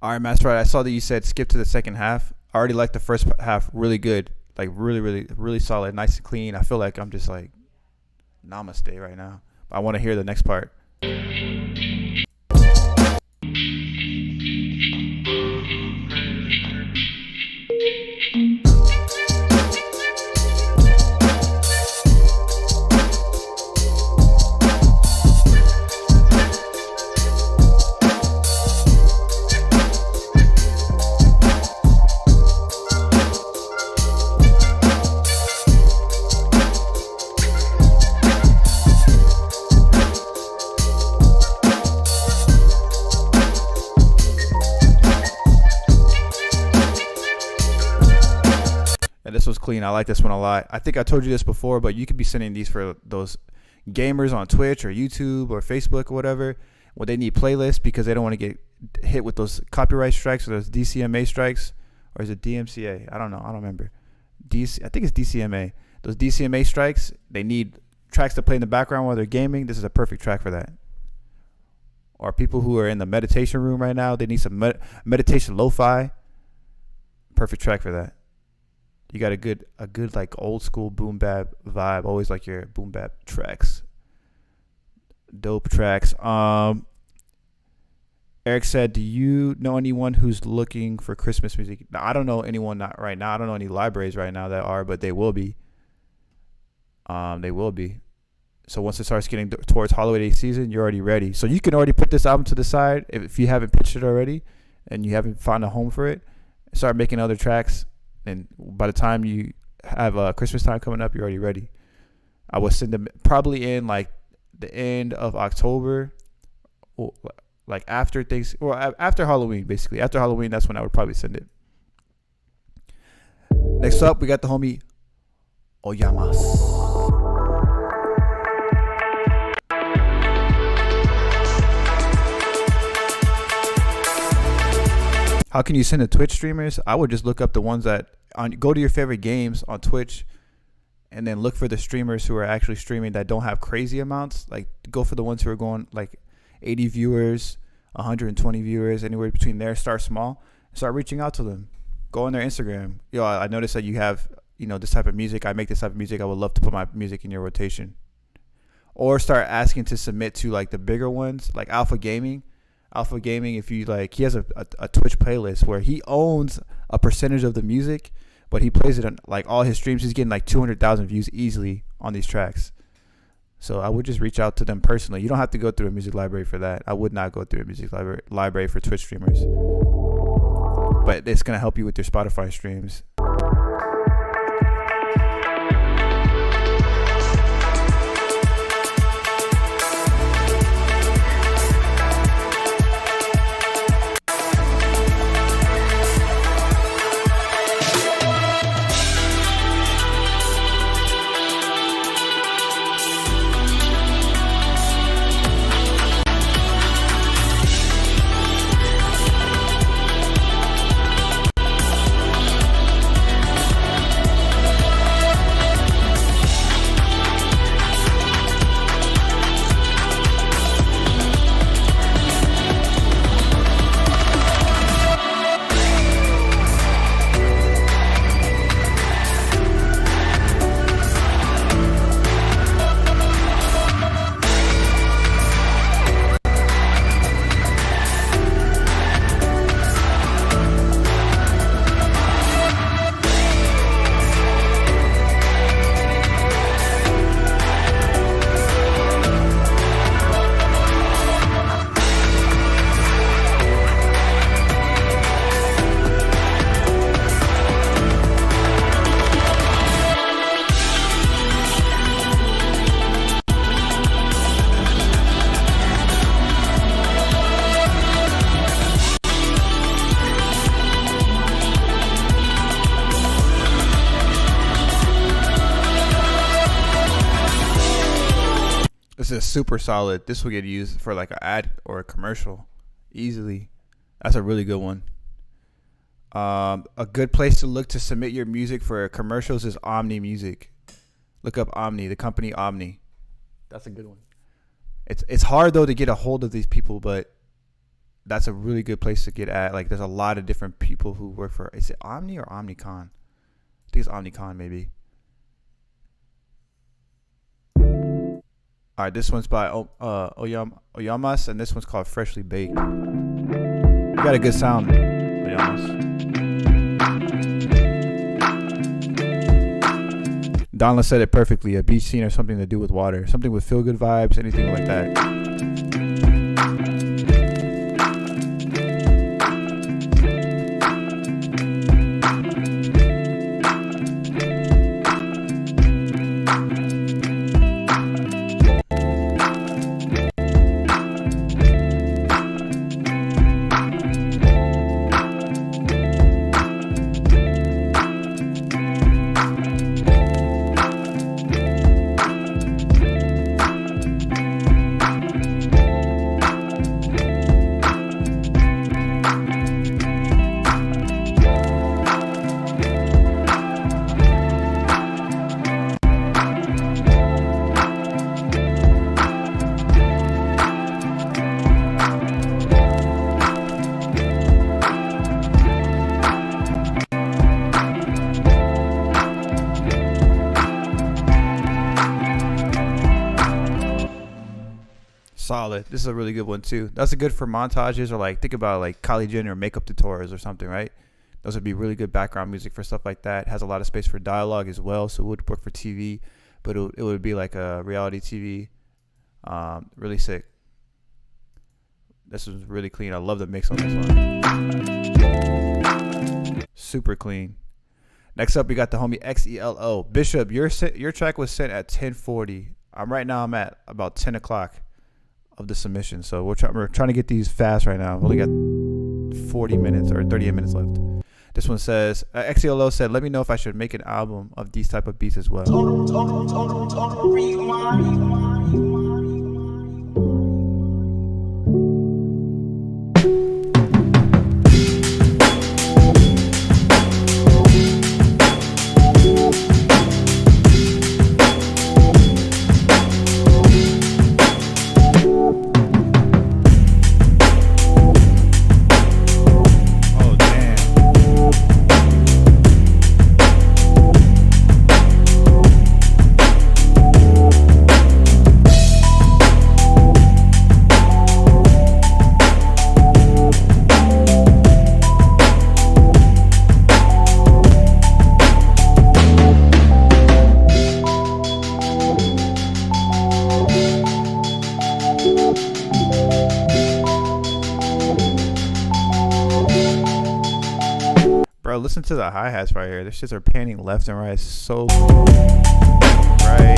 All right, Master. I saw that you said skip to the second half. I already like the first half really good. Like really solid, nice and clean. I feel like I'm just like namaste right now. But I want to hear the next part. This was clean. I like this one a lot. I think I told you this before, but you could be sending these for those gamers on Twitch or YouTube or Facebook or whatever when they need playlists because they don't want to get hit with those copyright strikes or those DCMA strikes, or is it DMCA? I don't know. I don't remember. I think it's DCMA. Those DCMA strikes, they need tracks to play in the background while they're gaming. This is a perfect track for that. or people who are in the meditation room right now, they need some meditation lo-fi. Perfect track for that. You got a good like old school boom bap vibe. Always like your boom bap tracks. Dope tracks. Eric said, do you know anyone who's looking for Christmas music? Now, I don't know anyone not right now. I don't know any libraries right now that are, but they will be. They will be. So once it starts getting towards holiday season, you're already ready. So you can already put this album to the side if you haven't pitched it already and you haven't found a home for it. Start making other tracks, and by the time you have Christmas time coming up, you're already ready. I would send them probably in like the end of October, or like after things, or after Halloween, basically. After Halloween, that's when I would probably send it. Next up, we got the homie Oyamas. How can you send to Twitch streamers? I would just look up the ones that go to your favorite games on Twitch, and then look for the streamers who are actually streaming that don't have crazy amounts. Like, go for the ones who are going like 80 viewers, 120 viewers, anywhere between there. Start small. Start reaching out to them. Go on their Instagram. Yo, I noticed that you have, this type of music. I make this type of music. I would love to put my music in your rotation. Or start asking to submit to like the bigger ones, like Alpha Gaming. Alpha Gaming, if you like, he has a Twitch playlist where he owns a percentage of the music, but he plays it on like all his streams. He's getting like 200,000 views easily on these tracks. So I would just reach out to them personally. You don't have to go through a music library for that. I would not go through a music library for Twitch streamers, but it's gonna help you with your Spotify streams. This is super solid. This will get used for like an ad or a commercial easily. That's a really good one. A good place to look to submit your music for commercials is Omni Music. Look up Omni, the company Omni. That's a good one. It's hard though to get a hold of these people, but that's a really good place to get at. Like, there's a lot of different people who work for. Is it Omni or Omnicon? I think it's Omnicon maybe. All right, this one's by Oyamas, and this one's called Freshly Baked. You got a good sound, Oyamas. Donla said it perfectly. A beach scene or something to do with water. Something with feel-good vibes, anything like that. Solid. This is a really good one too. That's a good for montages or like think about like Kylie Jenner makeup tutorials or something, right? Those would be really good background music for stuff like that. It has a lot of space for dialogue as well, so it would work for TV, but it would be like a reality TV. Really sick. This was really clean. I love the mix on this one. Super clean. Next up, we got the homie XELO. Bishop, your track was sent at 10:40. I'm at about 10 o'clock of the submission, so we're trying to get these fast right now. We've only got 40 minutes or 38 minutes left. This one says, XCLO said, let me know if I should make an album of these type of beats as well. Bro, listen to the hi-hats right here. This shits are panning left and right. It's so cool. Right.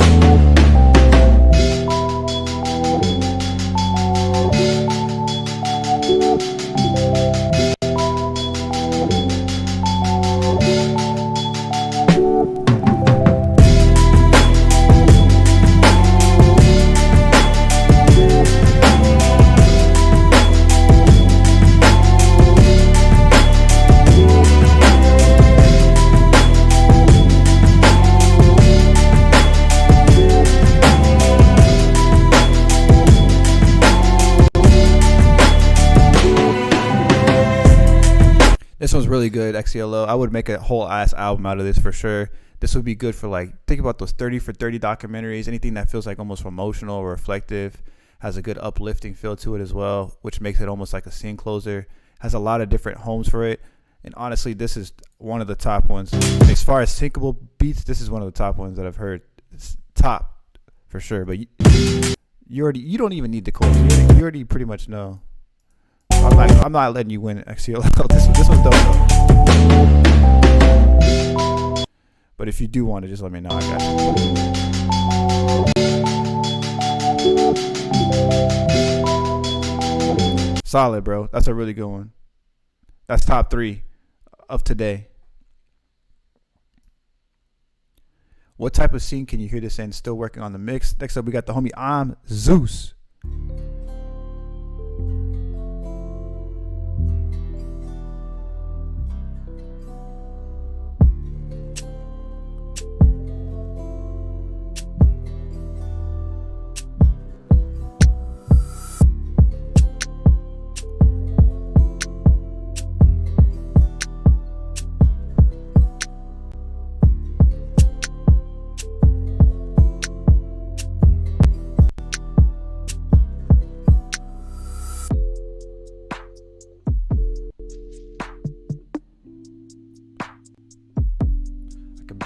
This one's really good, XCLO. I would make a whole ass album out of this for sure. This would be good for like, think about those 30 for 30 documentaries, anything that feels like almost emotional or reflective, has a good uplifting feel to it as well, which makes it almost like a scene closer, has a lot of different homes for it. And honestly, this is one of the top ones. As far as syncable beats, this is one of the top ones that I've heard. It's top for sure, but you don't even need the chorus. You already pretty much know. I'm not letting you win, XCLO. This one's dope though. But if you do want to, just let me know. I got you. Solid, bro. That's a really good one. That's top 3 of today. What type of scene can you hear this in? Still working on the mix. Next up, we got the homie I'm Zeus.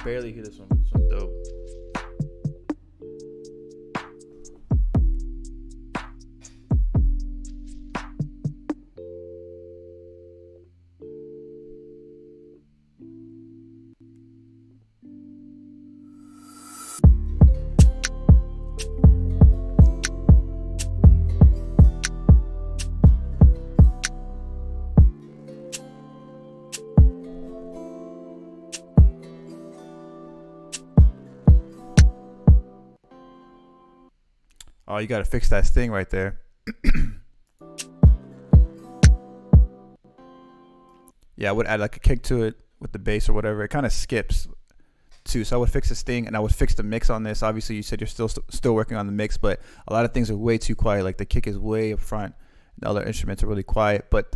Barely hear this one, but this one's dope. Oh, you got to fix that sting right there. Yeah, I would add like a kick to it with the bass or whatever. It kind of skips too. So I would fix the sting and I would fix the mix on this. Obviously, you said you're still working on the mix, but a lot of things are way too quiet. Like the kick is way up front. The other instruments are really quiet, but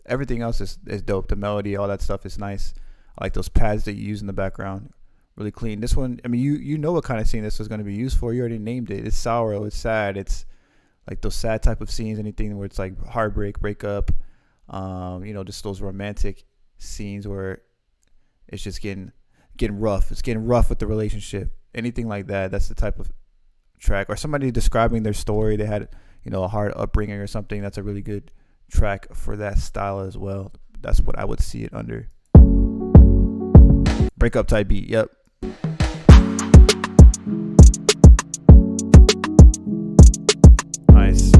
everything else is dope. The melody, all that stuff is nice. I like those pads that you use in the background. Really clean. This one, I mean, you know what kind of scene this was going to be used for. You already named it. It's sorrow. It's sad. It's like those sad type of scenes, anything where it's like heartbreak, breakup, just those romantic scenes where it's just getting rough. It's getting rough with the relationship. Anything like that. That's the type of track. Or somebody describing their story. They had, a hard upbringing or something. That's a really good track for that style as well. That's what I would see it under. Breakup type beat. Yep. Nice.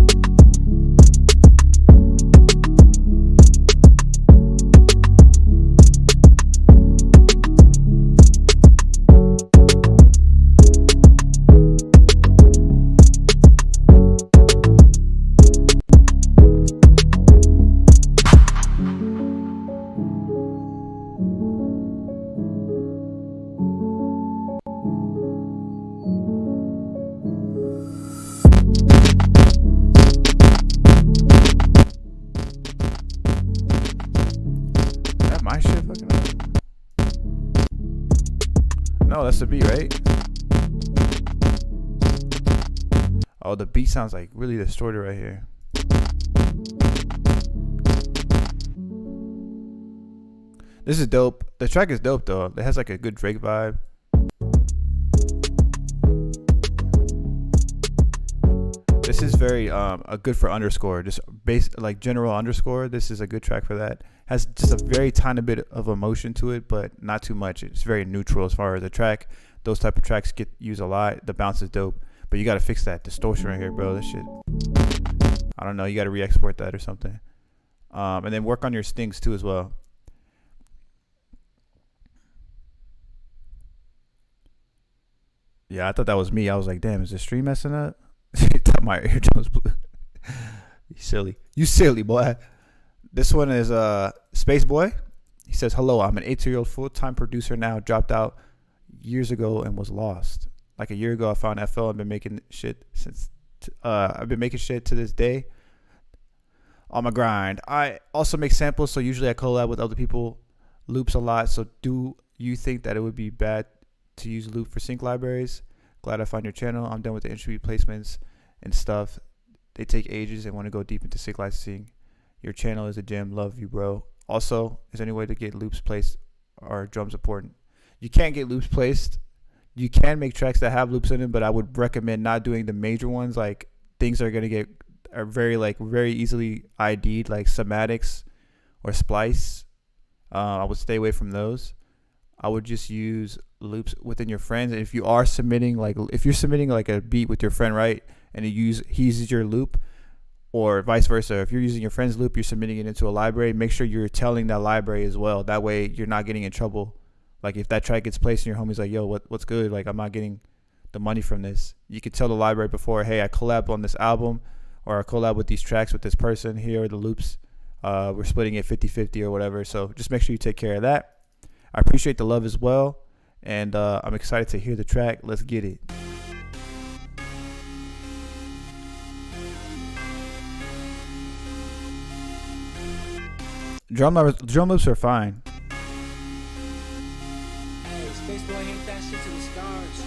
My shit fucking up. No, that's the beat, right? Oh, the beat sounds like really distorted right here. This is dope. The track is dope though. It has like a good Drake vibe. This is very a good for underscore, just base like general underscore. This is a good track for that. Has just a very tiny bit of emotion to it, but not too much. It's very neutral as far as the track. Those type of tracks get used a lot. The bounce is dope, but you got to fix that distortion right here, bro. This shit, I don't know. You got to re-export that or something, and then work on your stings too as well. Yeah, I thought that was me. I was like, damn, is the stream messing up? My eardrums blew. You silly boy. This one is Space Boy. He says, hello, I'm an 18-year-old full-time producer now, dropped out years ago and was lost. Like a year ago I found FL. I've been making shit to this day on my grind. I also make samples, so usually I collab with other people, loops a lot. So do you think that it would be bad to use loop for sync libraries? Glad I found your channel. I'm done with the industry placements and stuff. They take ages and want to go deep into sync licensing. Your channel is a gem. Love you, bro. Also, is there any way to get loops placed or drums important? You can't get loops placed. You can make tracks that have loops in them, but I would recommend not doing the major ones, like things that are very easily ID'd, like somatics or splice. I would stay away from those. I would just use loops within your friends. And if you are submitting, if you're submitting like a beat with your friend, right, and he uses your loop, or vice versa, if you're using your friend's loop, you're submitting it into a library, make sure you're telling that library as well. That way you're not getting in trouble. Like if that track gets placed and your homie's like, yo, what's good? Like I'm not getting the money from this. You could tell the library before, hey, I collab on this album, or I collab with these tracks with this person. Here are the loops. We're splitting it 50-50 or whatever. So just make sure you take care of that. I appreciate the love as well. And I'm excited to hear the track. Let's get it. Drum loops are fine. Hey, Space Boy, hit that shit to the stars.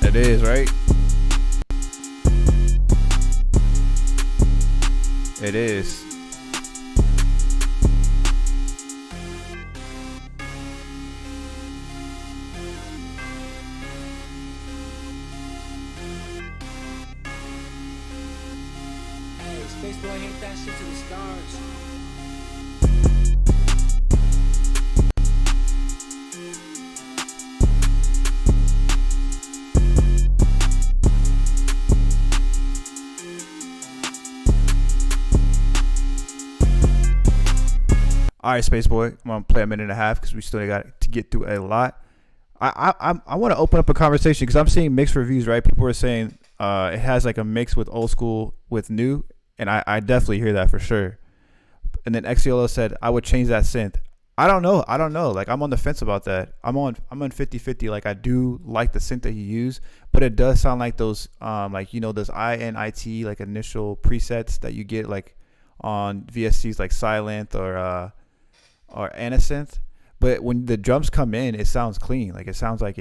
It is, right? It is. Hey, Space Boy, hit that shit to the stars. All right, Space Boy. I'm gonna play a minute and a half because we still got to get through a lot. I want to open up a conversation because I'm seeing mixed reviews. Right, people are saying it has like a mix with old school with new, and I definitely hear that for sure. And then XcaliberZero said I would change that synth. I don't know. Like I'm on the fence about that. I'm on 50-50. Like I do like the synth that you use, but it does sound like those like those INIT like initial presets that you get like on VSCs like Silent or Anasynth. But when the drums come in, it sounds clean. Like it sounds like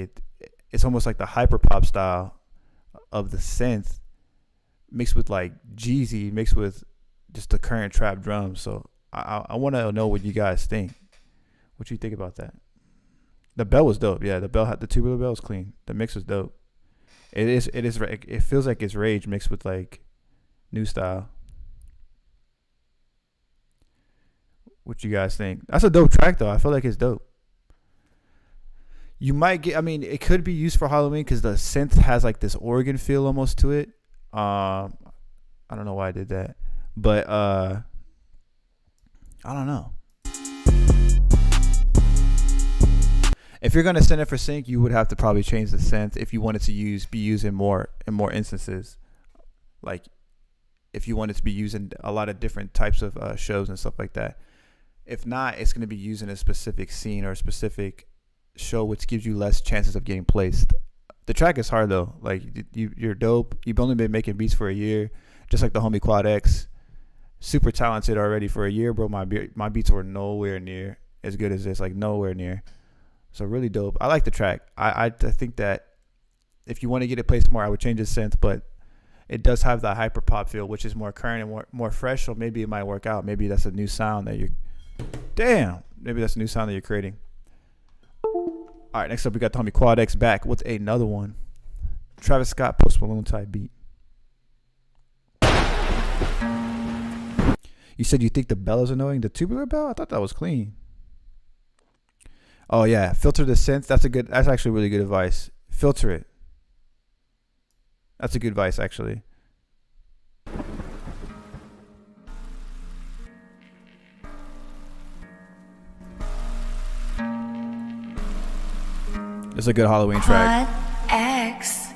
it's almost like the hyperpop style of the synth mixed with like Jeezy, mixed with just the current trap drums. So I want to know what you guys think. What you think about that? The bell was dope. Yeah, the tubular bell was clean. The mix was dope. It feels like it's Rage mixed with like new style. What you guys think? That's a dope track though. I feel like it's dope. You might get. I mean, it could be used for Halloween because the synth has like this organ feel almost to it. I don't know why I did that, but I don't know. If you're gonna send it for sync, you would have to probably change the synth if you wanted to be used in more instances. Like if you wanted to be used in a lot of different types of shows and stuff like that. If not, it's gonna be used in a specific scene or a specific show, which gives you less chances of getting placed. The track is hard though. Like you're dope. You've only been making beats for a year, just like the homie Quad X. Super talented already for a year, bro. My beats were nowhere near as good as this. Like nowhere near. So really dope. I like the track. I think that if you want to get it placed more, I would change the synth, but it does have that hyper pop feel, which is more current and more fresh. So maybe it might work out. Maybe that's a new sound that you're. Maybe that's a new sound that you're creating. All right, next up we got the homie Quad X back with another one. Travis Scott, Post Malone type beat. You said you think the bell is annoying. The tubular bell? I thought that was clean. Oh yeah, filter the synth. That's actually really good advice. Filter it. That's a good advice actually. It's a good Halloween track. Quad X.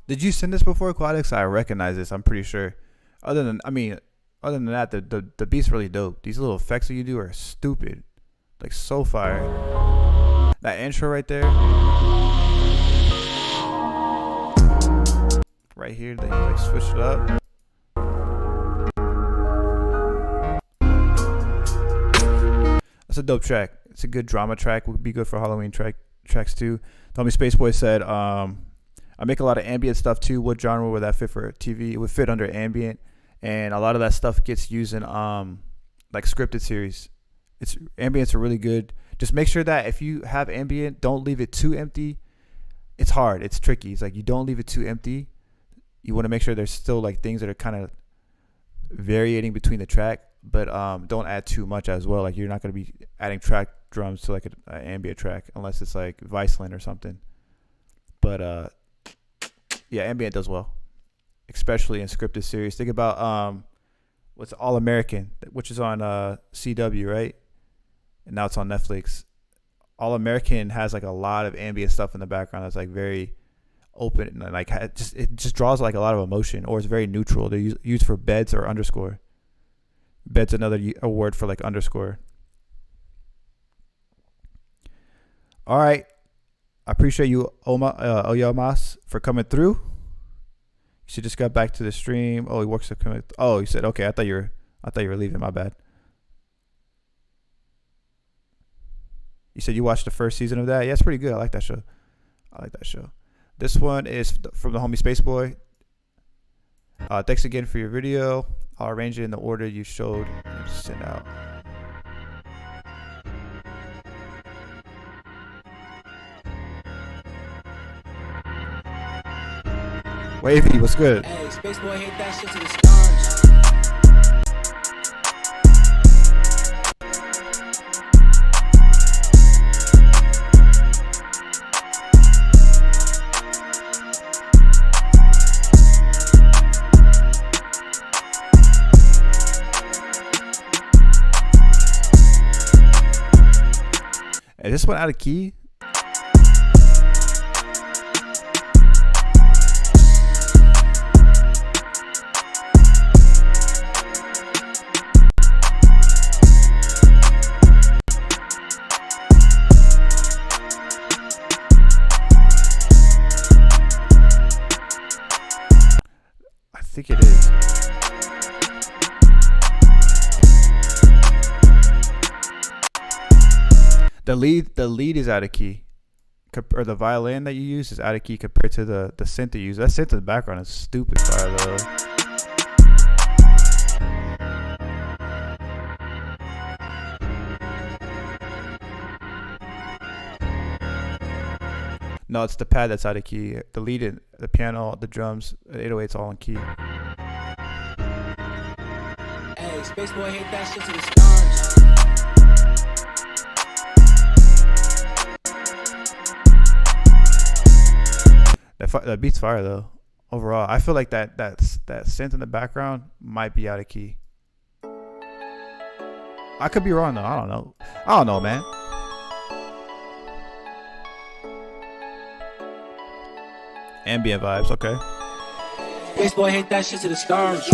Did you send this before, Quadix? I recognize this. I'm pretty sure. Other than that, the beat's really dope. These little effects that you do are stupid, like so fire. That intro right there, right here. Then you like switch it up. That's a dope track. It's a good drama track. Would be good for Halloween tracks too. Tommy Spaceboy said, I make a lot of ambient stuff too. What genre would that fit for TV? It would fit under ambient, and a lot of that stuff gets used in like scripted series. Ambients are really good. Just make sure that if you have ambient, don't leave it too empty. It's hard. It's tricky. It's like you don't leave it too empty. You want to make sure there's still like things that are kind of varying between the track, but don't add too much as well. Like you're not going to be adding track drums to like an ambient track unless it's like Viceland or something. But yeah, ambient does well, especially in scripted series. Think about what's All American, which is on CW, right? And now it's on Netflix. All American has like a lot of ambient stuff in the background that's like very open and like it just draws like a lot of emotion, or it's very neutral. They're used for beds or underscore. Bed's another word for like underscore. All right, I appreciate you, Oyamas, for coming through. You should just got back to the stream. Oh, he works to commit. Oh, you said okay. I thought you were leaving. My bad. You said you watched the first season of that. Yeah, it's pretty good. I like that show. This one is from the homie Spaceboy. Thanks again for your video. I'll arrange it in the order you showed and send out. Wavy, what's good? Hey, Spaceboy hit that shit to the stars. Is this one out of key? I think it is. The lead is out of key, or the violin that you use is out of key compared to the synth you use. That synth in the background is stupid fire though. No, it's the pad that's out of key. The lead, the piano, the drums, the 808's all in key. Hey, Spaceboy hit that shit to the stars. That beat's fire though. Overall, I feel like that synth in the background might be out of key. I could be wrong though. I don't know, man. Ambient vibes, okay. Spaceboy hit that shit to the stars.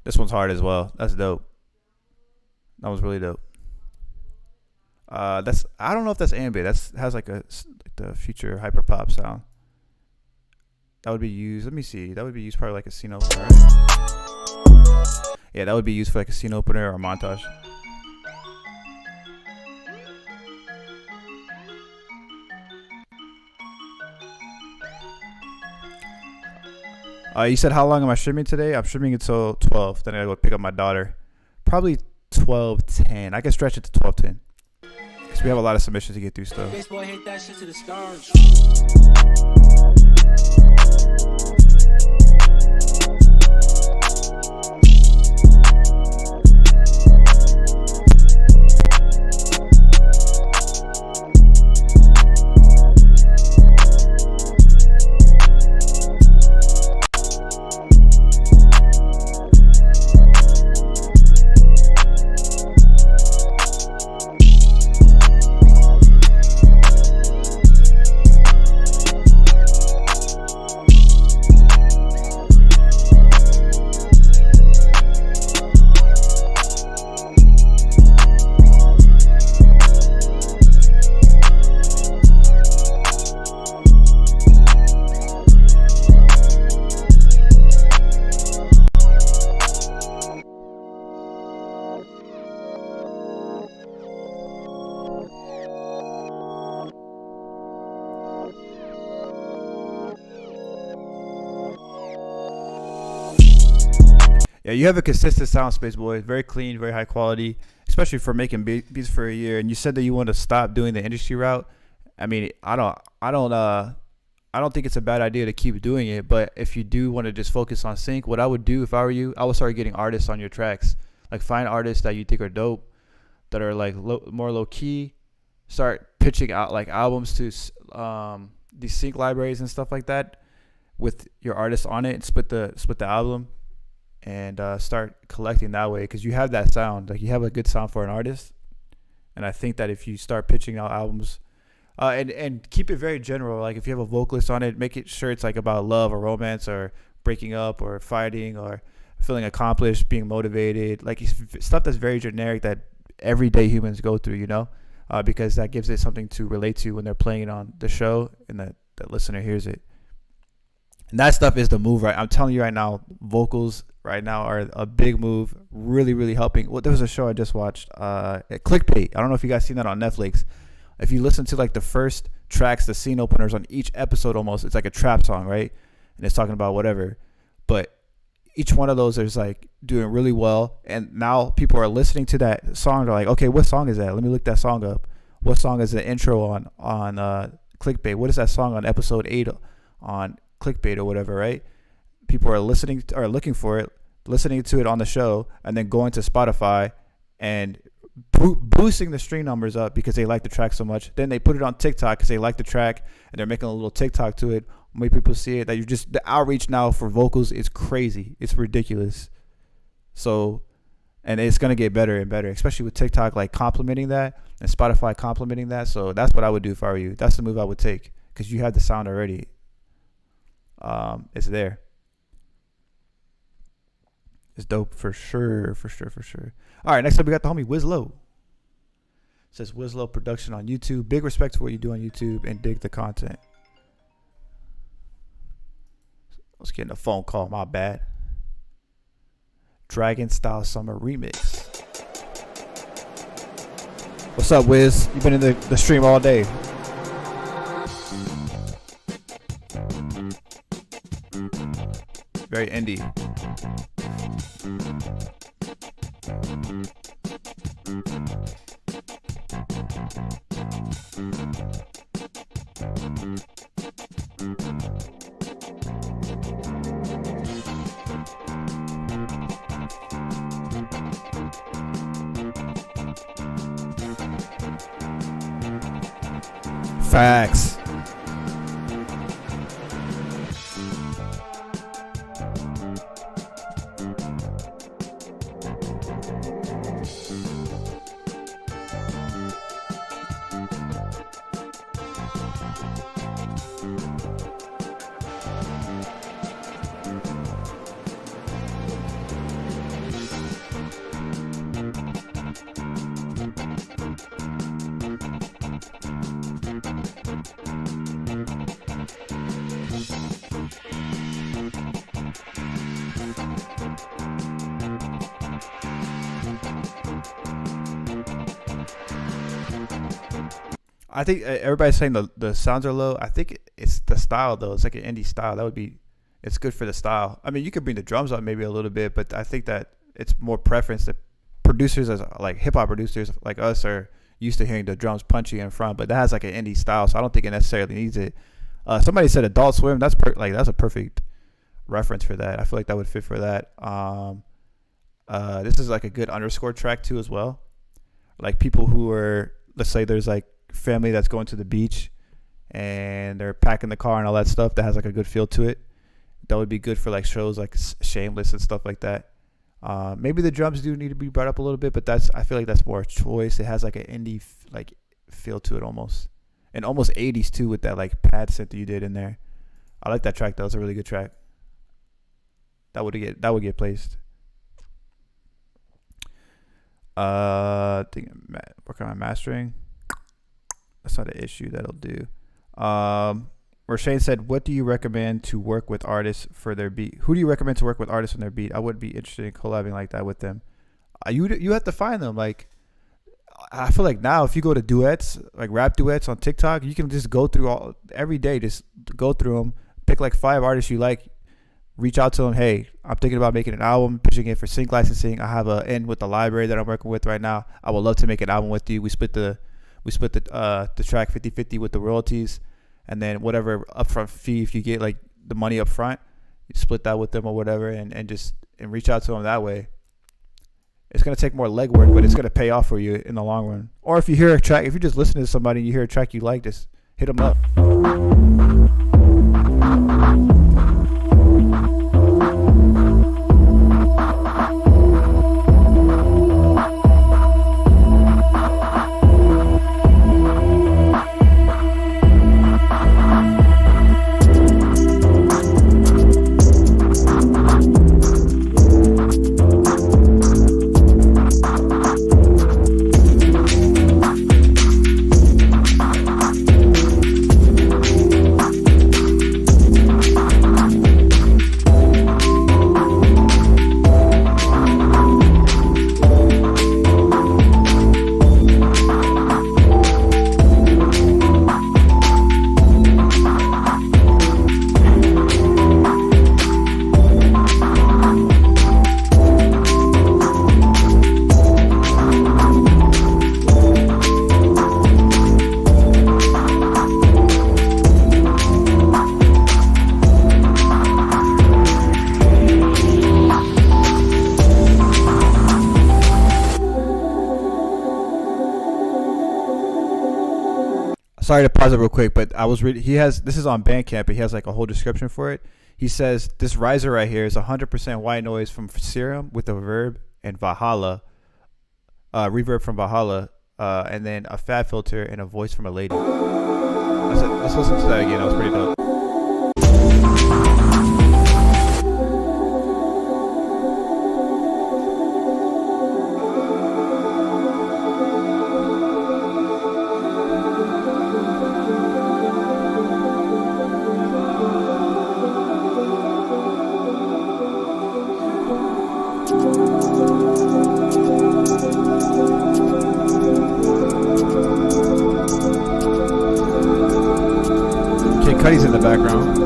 This one's hard as well. That's dope. That was really dope. I don't know if that's ambient. Has like the future hyper pop sound. That would be used. Let me see. That would be used probably like a scene opener. Right? Yeah, that would be used for like a scene opener or a montage. You said how long am I streaming today? I'm streaming until 12. Then I go pick up my daughter. Probably 12:10. I can stretch it to 12:10. Because we have a lot of submissions to get through still. Spaceboy hit that shit to the stars. Yeah, you have a consistent sound, Space Boy. Very clean, very high quality, especially for making beats for a year. And you said that you want to stop doing the industry route. I mean, I don't think it's a bad idea to keep doing it. But if you do want to just focus on sync, what I would do if I were you, I would start getting artists on your tracks. Like find artists that you think are dope, that are like more low key. Start pitching out like albums to these sync libraries and stuff like that with your artist on it, and split the album, and start collecting that way, because you have that sound. Like you have a good sound for an artist, and I think that if you start pitching out albums, and keep it very general. Like if you have a vocalist on it, make it sure it's like about love or romance or breaking up or fighting or feeling accomplished, being motivated, like stuff that's very generic that everyday humans go through, you know, because that gives it something to relate to when they're playing it on the show, and the listener hears it. And that stuff is the move, right? I'm telling you right now, vocals right now are a big move, really, really helping. Well, there was a show I just watched, Clickbait. I don't know if you guys seen that on Netflix. If you listen to like the first tracks, the scene openers on each episode, almost, it's like a trap song, right? And it's talking about whatever. But each one of those is like doing really well. And now people are listening to that song. They're like, okay, what song is that? Let me look that song up. What song is the intro on Clickbait? What is that song on episode 8 on Clickbait or whatever, right? People are looking for it, listening to it on the show, and then going to Spotify and boosting the stream numbers up because they like the track so much. Then they put it on TikTok because they like the track, and they're making a little TikTok to it. Many people see it. That the outreach now for vocals is crazy. It's ridiculous. So, and it's gonna get better and better, especially with TikTok like complimenting that and Spotify complimenting that. So that's what I would do if I were you. That's the move I would take, because you have the sound already. It's there. It's dope for sure. All right, next up we got the homie Wizlow. Says Wizlow Production on YouTube. Big respect to what you do on YouTube and dig the content. I was getting a phone call, my bad. Dragon Style Summer Remix. What's up, Wiz? You've been in the stream all day. Very indie. Facts. I think everybody's saying the sounds are low. I think it's the style though. It's like an indie style. It's good for the style. I mean, you could bring the drums up maybe a little bit, but I think that it's more preference that producers, as like hip hop producers like us, are used to hearing the drums punchy in front. But that has like an indie style, so I don't think it necessarily needs it. Somebody said Adult Swim. That's that's a perfect reference for that. I feel like that would fit for that. This is like a good underscore track too as well. Like people who are, let's say there's like family that's going to the beach and they're packing the car and all that stuff, that has like a good feel to it. That would be good for like shows like Shameless and stuff like that. Maybe the drums do need to be brought up a little bit, but I feel like that's more a choice. It has like an indie like feel to it almost, and almost 80s too with that like pad synth that you did in there. I like that track though. It's a really good track. That would get placed. Working on mastering. That's not an issue. That'll do. Shane said, what do you recommend to work with artists for their beat? Who do you recommend to work with artists on their beat? I would be interested in collabing like that with them. You have to find them. Like, I feel like now if you go to duets, like rap duets on TikTok, you can just go through every day, just go through them, pick like 5 artists you like, reach out to them. Hey, I'm thinking about making an album, pitching it for sync licensing. I have a in with the library that I'm working with right now. I would love to make an album with you. We split the track 50-50 with the royalties, and then whatever upfront fee, if you get like the money up front, you split that with them or whatever, and reach out to them that way. It's gonna take more legwork, but it's gonna pay off for you in the long run. Or if you hear a track, if you just listen to somebody and you hear a track you like, just hit them up. Sorry to pause it real quick, but I was reading. This is on Bandcamp, but he has like a whole description for it. He says this riser right here is 100% white noise from Serum with a reverb and Valhalla, reverb from Valhalla, and then a fat filter and a voice from a lady. Let's listen to that again. That was pretty dope. Cuddy's in the background.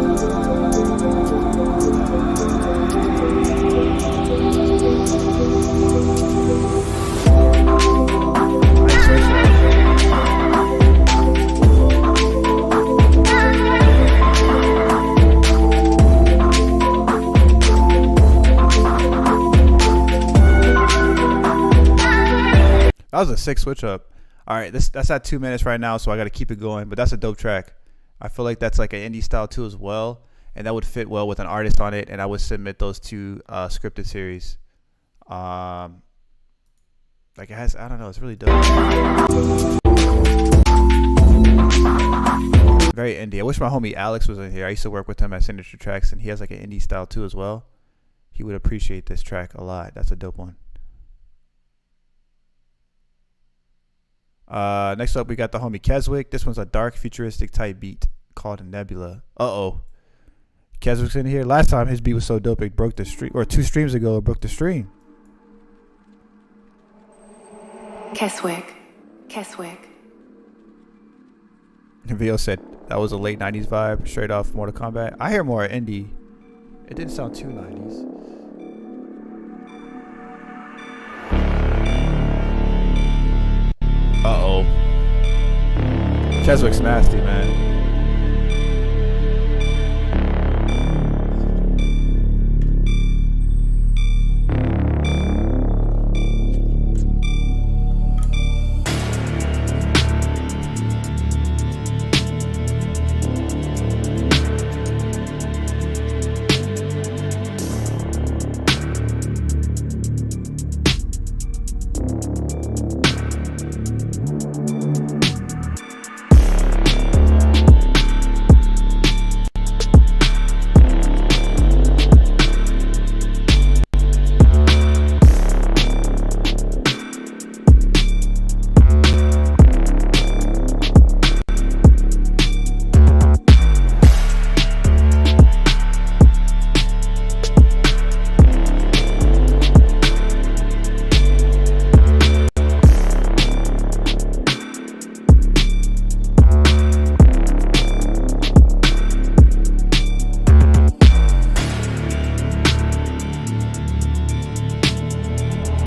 That was a sick switch up. All right, that's at 2 minutes right now, so I got to keep it going. But that's a dope track. I feel like that's like an indie style too as well, and that would fit well with an artist on it. And I would submit those two scripted series. Like it has, I don't know, it's really dope. Very indie. I wish my homie Alex was in here. I used to work with him at Signature Tracks, and he has like an indie style too as well. He would appreciate this track a lot. That's a dope one. Next up, we got the homie Keswick. This one's a dark, futuristic type beat called Nebula. Keswick's in here. Last time his beat was so dope it broke the stream, or 2 streams ago it broke the stream. Keswick. Vio said that was a late 90s vibe, straight off Mortal Kombat. I hear more indie. It didn't sound too 90s. Keswick's nasty, man.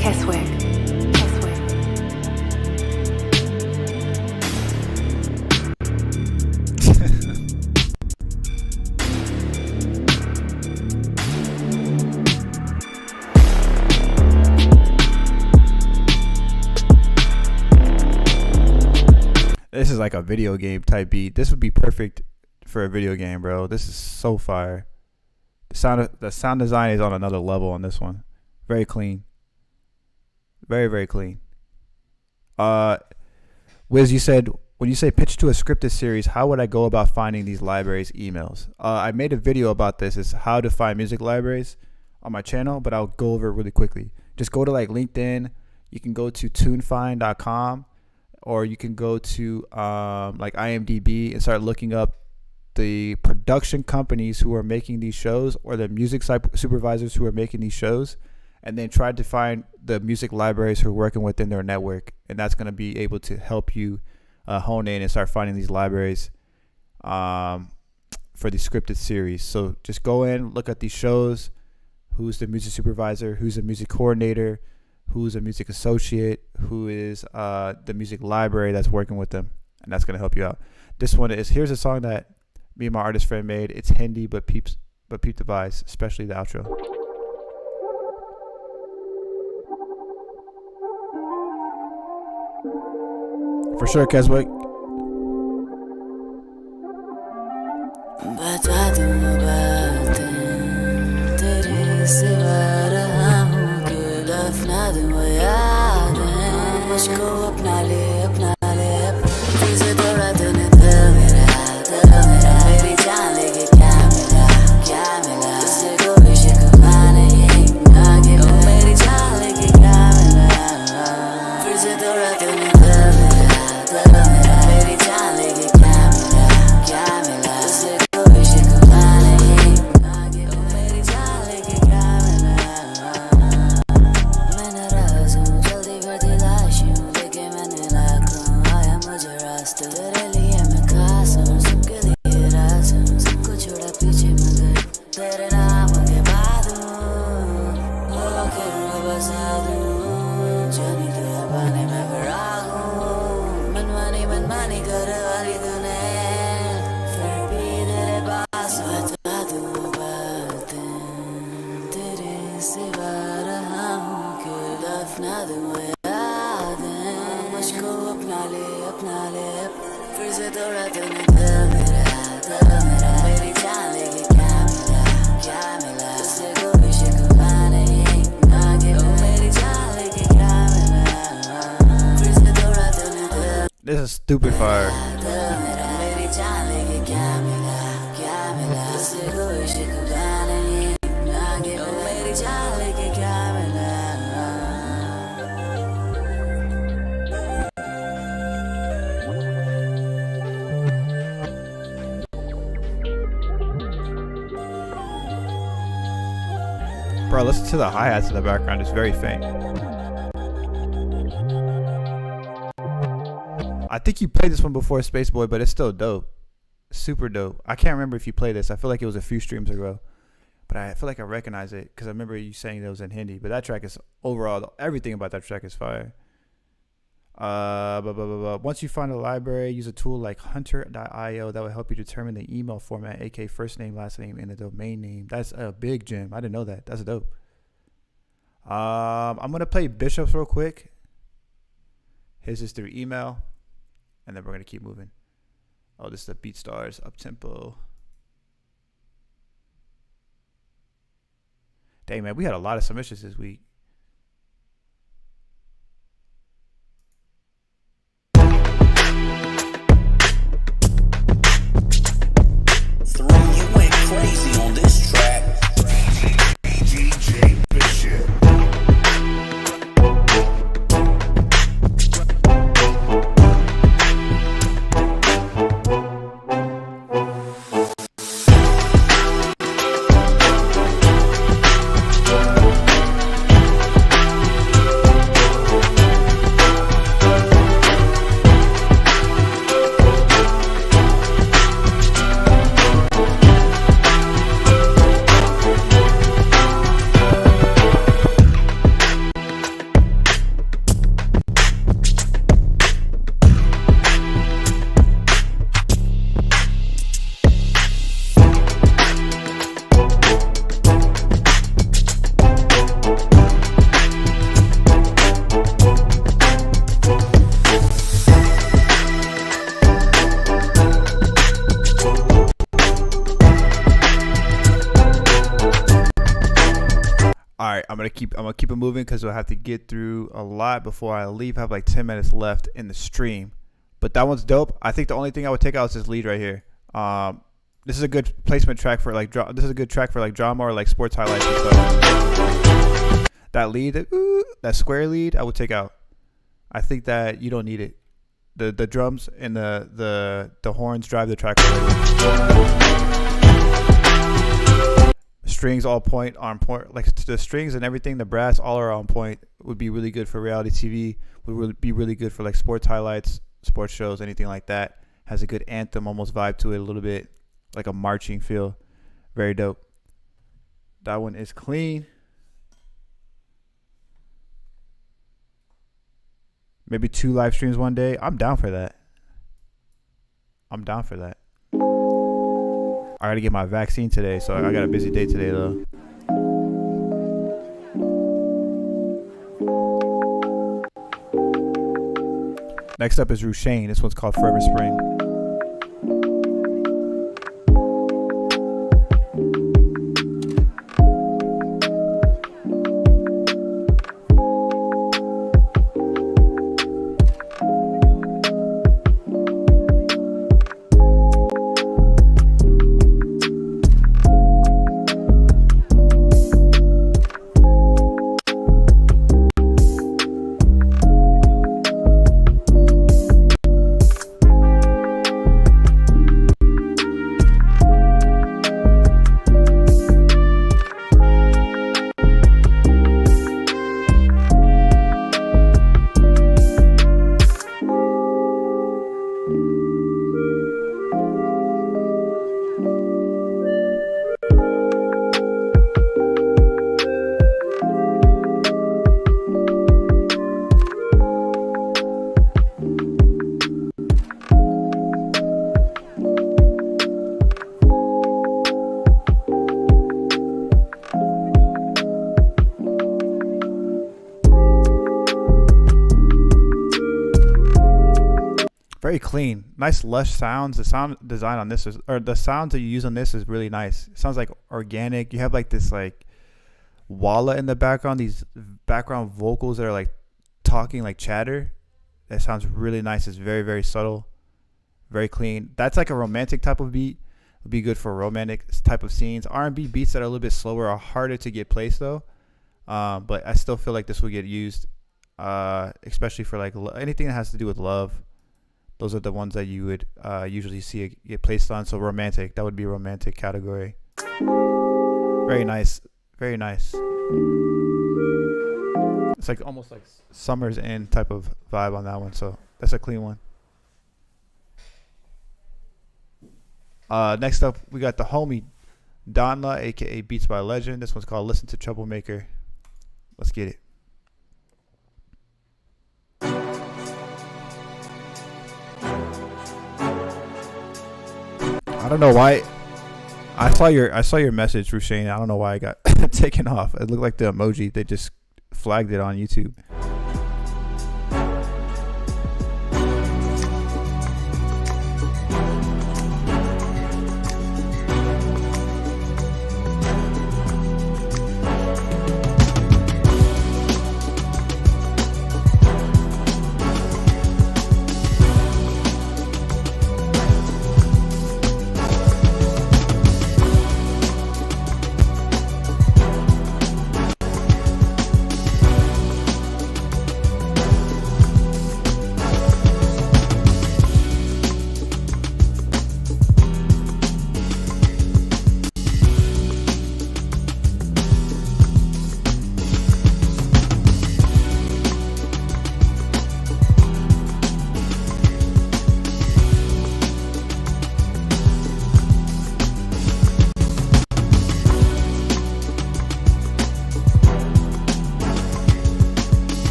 Keswick. This is like a video game type beat. This would be perfect for a video game, bro. This is so fire. The sound design is on another level on this one. Very clean. Very, very clean. Wiz, you said, when you say pitch to a scripted series, how would I go about finding these libraries emails? I made a video about this. It's how to find music libraries on my channel, but I'll go over it really quickly. Just go to like LinkedIn. You can go to tunefind.com, or you can go to like IMDb and start looking up the production companies who are making these shows, or the music supervisors who are making these shows, and then try to find the music libraries who are working within their network. And that's going to be able to help you hone in and start finding these libraries for the scripted series. So just go in, look at these shows, who's the music supervisor, who's the music coordinator, who's a music associate, who is the music library that's working with them, and that's going to help you out. This one is, here's a song that me and my artist friend made. It's Hindi, but peep the vibes, especially the outro. For sure, Keswick. बता दूं बातें तेरे सिवा रहा हूँ कि दफना दूं यादें मुझको अपना ले फिर से दौड़ा तूने दिल मेरा मेरी जान लेके क्या मिला उससे कोई शिकवा नहीं आगे मेरी जान लेके क्या मिला फिर से दौड़ा तूने दिल मेरा मेरी जान लेके क्या मिला उससे कोई शिकवा नहीं आगे मेरी जान लेके क्या मिला मैं नाराज हूँ जल्दी भर दी लाश हूँ लेके मैंने लाखों आया मुझे रास्ते तेरे लिए मैं खास हूँ सबके लिए राज हूँ सबको छोड़ा पीछे मगर तेरे नाम के बाद हूँ आखिर में बसा दूँ जानी तेरा पाने में फराग हूँ मनमानी कर वाली तूने फिर भी तेरे पास बता दूँ बातें तेरे सिवा रहा हूँ कि दफना दूँ यादें मुझको अपना ले फिर से तोड़ा तूने दिल मेरा मेरी जान लेके क्या मिला उससे कोई शिकवा नहीं आगे मेरी जान लेके क्या मिला फिर से तोड़ा तूने दिल This is stupid fire. मेरी जान लेके क्या मिला उससे कोई शिकवा नहीं आगे मेरी जान लेके क्या मिला Bro, listen to the hi-hats in the background. It's very faint. I think you played this one before, Spaceboy, but it's still dope. Super dope. I can't remember if you played this. I feel like it was a few streams ago, but I feel like I recognize it because I remember you saying that it was in Hindi. But that track is overall, everything about that track is fire. Once you find a library, use a tool like hunter.io that will help you determine the email format, aka first name, last name, and the domain name. That's a big gem. I didn't know that. That's dope. I'm gonna play Bishops real quick. His is through email, and then we're gonna keep moving. Oh, this is the BeatStars up tempo. Dang, man, we had a lot of submissions this week. You went crazy on this track. DJ Bishop. gonna keep it moving because we'll have to get through a lot before I leave. I have like 10 minutes left in the stream, but that one's dope. I think the only thing I would take out is this lead right here. This is a good placement track for like this is a good track for like drama or like sports highlights and stuff. That lead, that square lead, I would take out. I think that you don't need it. The drums and the horns drive the track. Strings all on point, like the strings and everything, the brass all are on point. Would be really good for reality TV. Would be really good for like sports highlights, sports shows, anything like that. Has a good anthem, almost vibe to it, a little bit like a marching feel. Very dope. That one is clean. Maybe 2 live streams one day. I'm down for that. I gotta get my vaccine today, so I got a busy day today though. Next up is Rushane. This one's called Forever Spring. Very clean, nice lush sounds. The sound design on this the sounds that you use on this is really nice. It sounds like organic. You have like this like walla in the background, these background vocals that are like talking like chatter. That sounds really nice. It's very, very subtle, very clean. That's like a romantic type of beat. Would be good for romantic type of scenes. R&B beats that are a little bit slower are harder to get placed though, but I still feel like this will get used, especially for like anything that has to do with love. Those are the ones that you would usually see it get placed on. So romantic, that would be a romantic category. Very nice, very nice. It's like almost like summer's in type of vibe on that one. So that's a clean one. Next up, we got the homie Donla, aka Beats by Legend. This one's called Listen to Troublemaker. Let's get it. I don't know why. I saw your message, Rushane. I don't know why I got taken off. It looked like the emoji. They just flagged it on YouTube.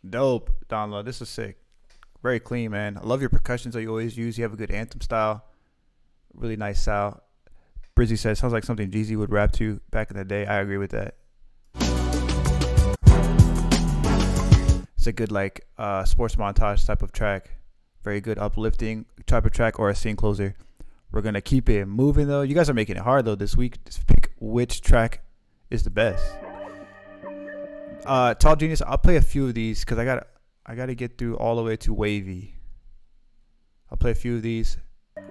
Dope, Donla. This is sick. Very clean, man. I love your percussions that you always use. You have a good anthem style. really nice sound. Brizzy says sounds like something Jeezy would rap to back in the day. I agree with that. It's a good like sports montage type of track. Very good uplifting type of track or a scene closer. We're gonna keep it moving though. You guys are making it hard though this week to pick which track is the best. Tall Genius, I'll play a few of these because I gotta get through all the way to Wavy. I'll play a few of these. So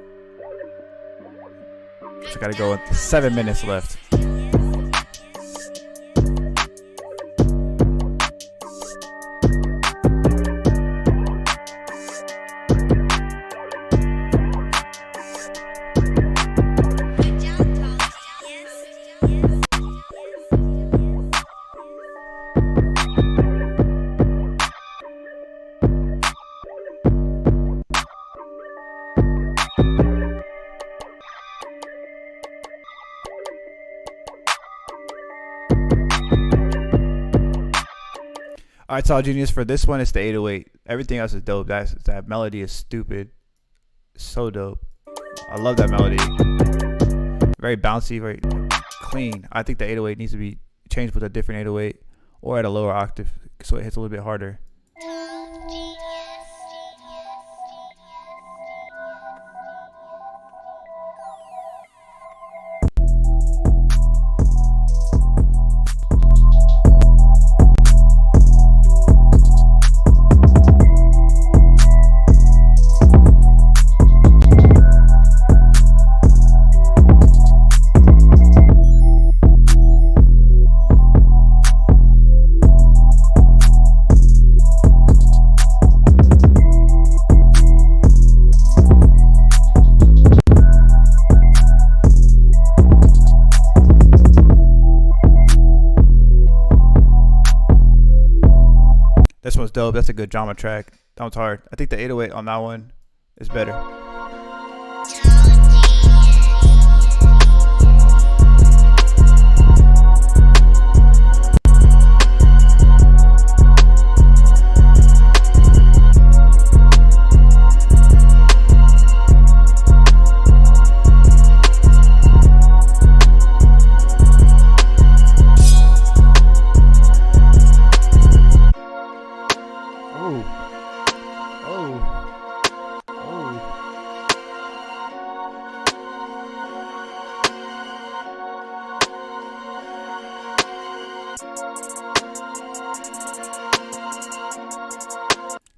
I gotta go with 7 minutes left. Alright, Tall Genius, for this one, it's the 808. Everything else is dope. That melody is stupid. So dope. I love that melody. Very bouncy, very clean. I think the 808 needs to be changed with a different 808 or at a lower octave so it hits a little bit harder. This one's dope. That's a good drama track. That one's hard. I think the 808 on that one is better.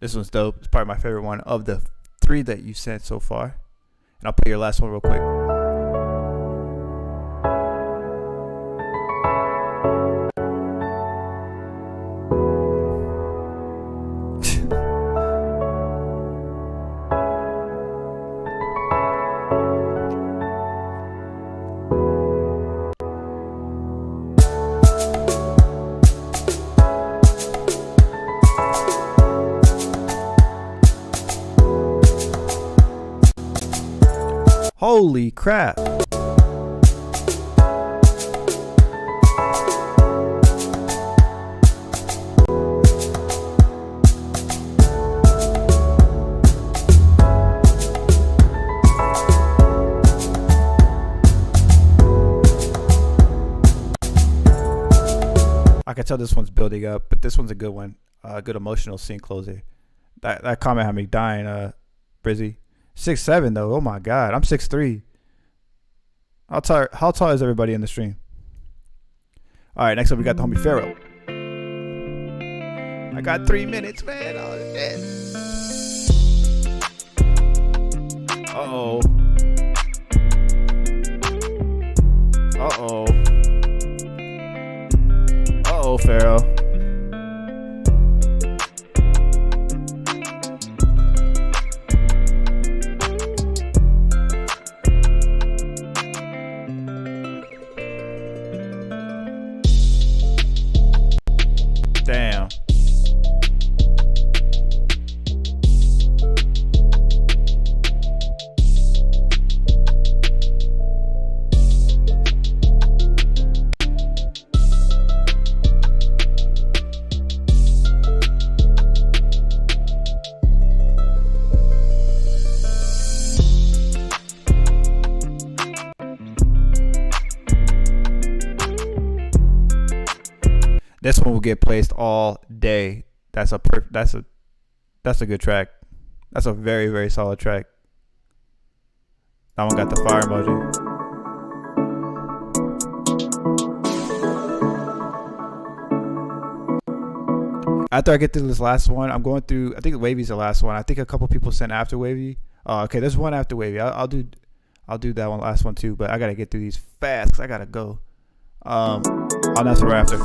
This one's dope. It's probably my favorite one of the 3 that you sent so far. And I'll play your last one real quick. Holy crap. I can tell this one's building up, but this one's a good one. Good emotional scene closer. That comment had me dying, Brizzy. 6'7" though. Oh my god. I'm 6'3". How tall is everybody in the stream? Alright, next up we got the homie Pharaoh. I got 3 minutes, man. Oh shit. Uh-oh. Uh-oh. Uh-oh, Pharaoh. Damn. This one will get placed all day. That's a good track. That's a very, very solid track. That one got the fire emoji. After I get through this last one, I'm going through. I think Wavy's the last one. I think a couple people sent after Wavy. Okay, there's one after Wavy. I'll do that one, last one too. But I gotta get through these fast because I gotta go. I'll answer right after.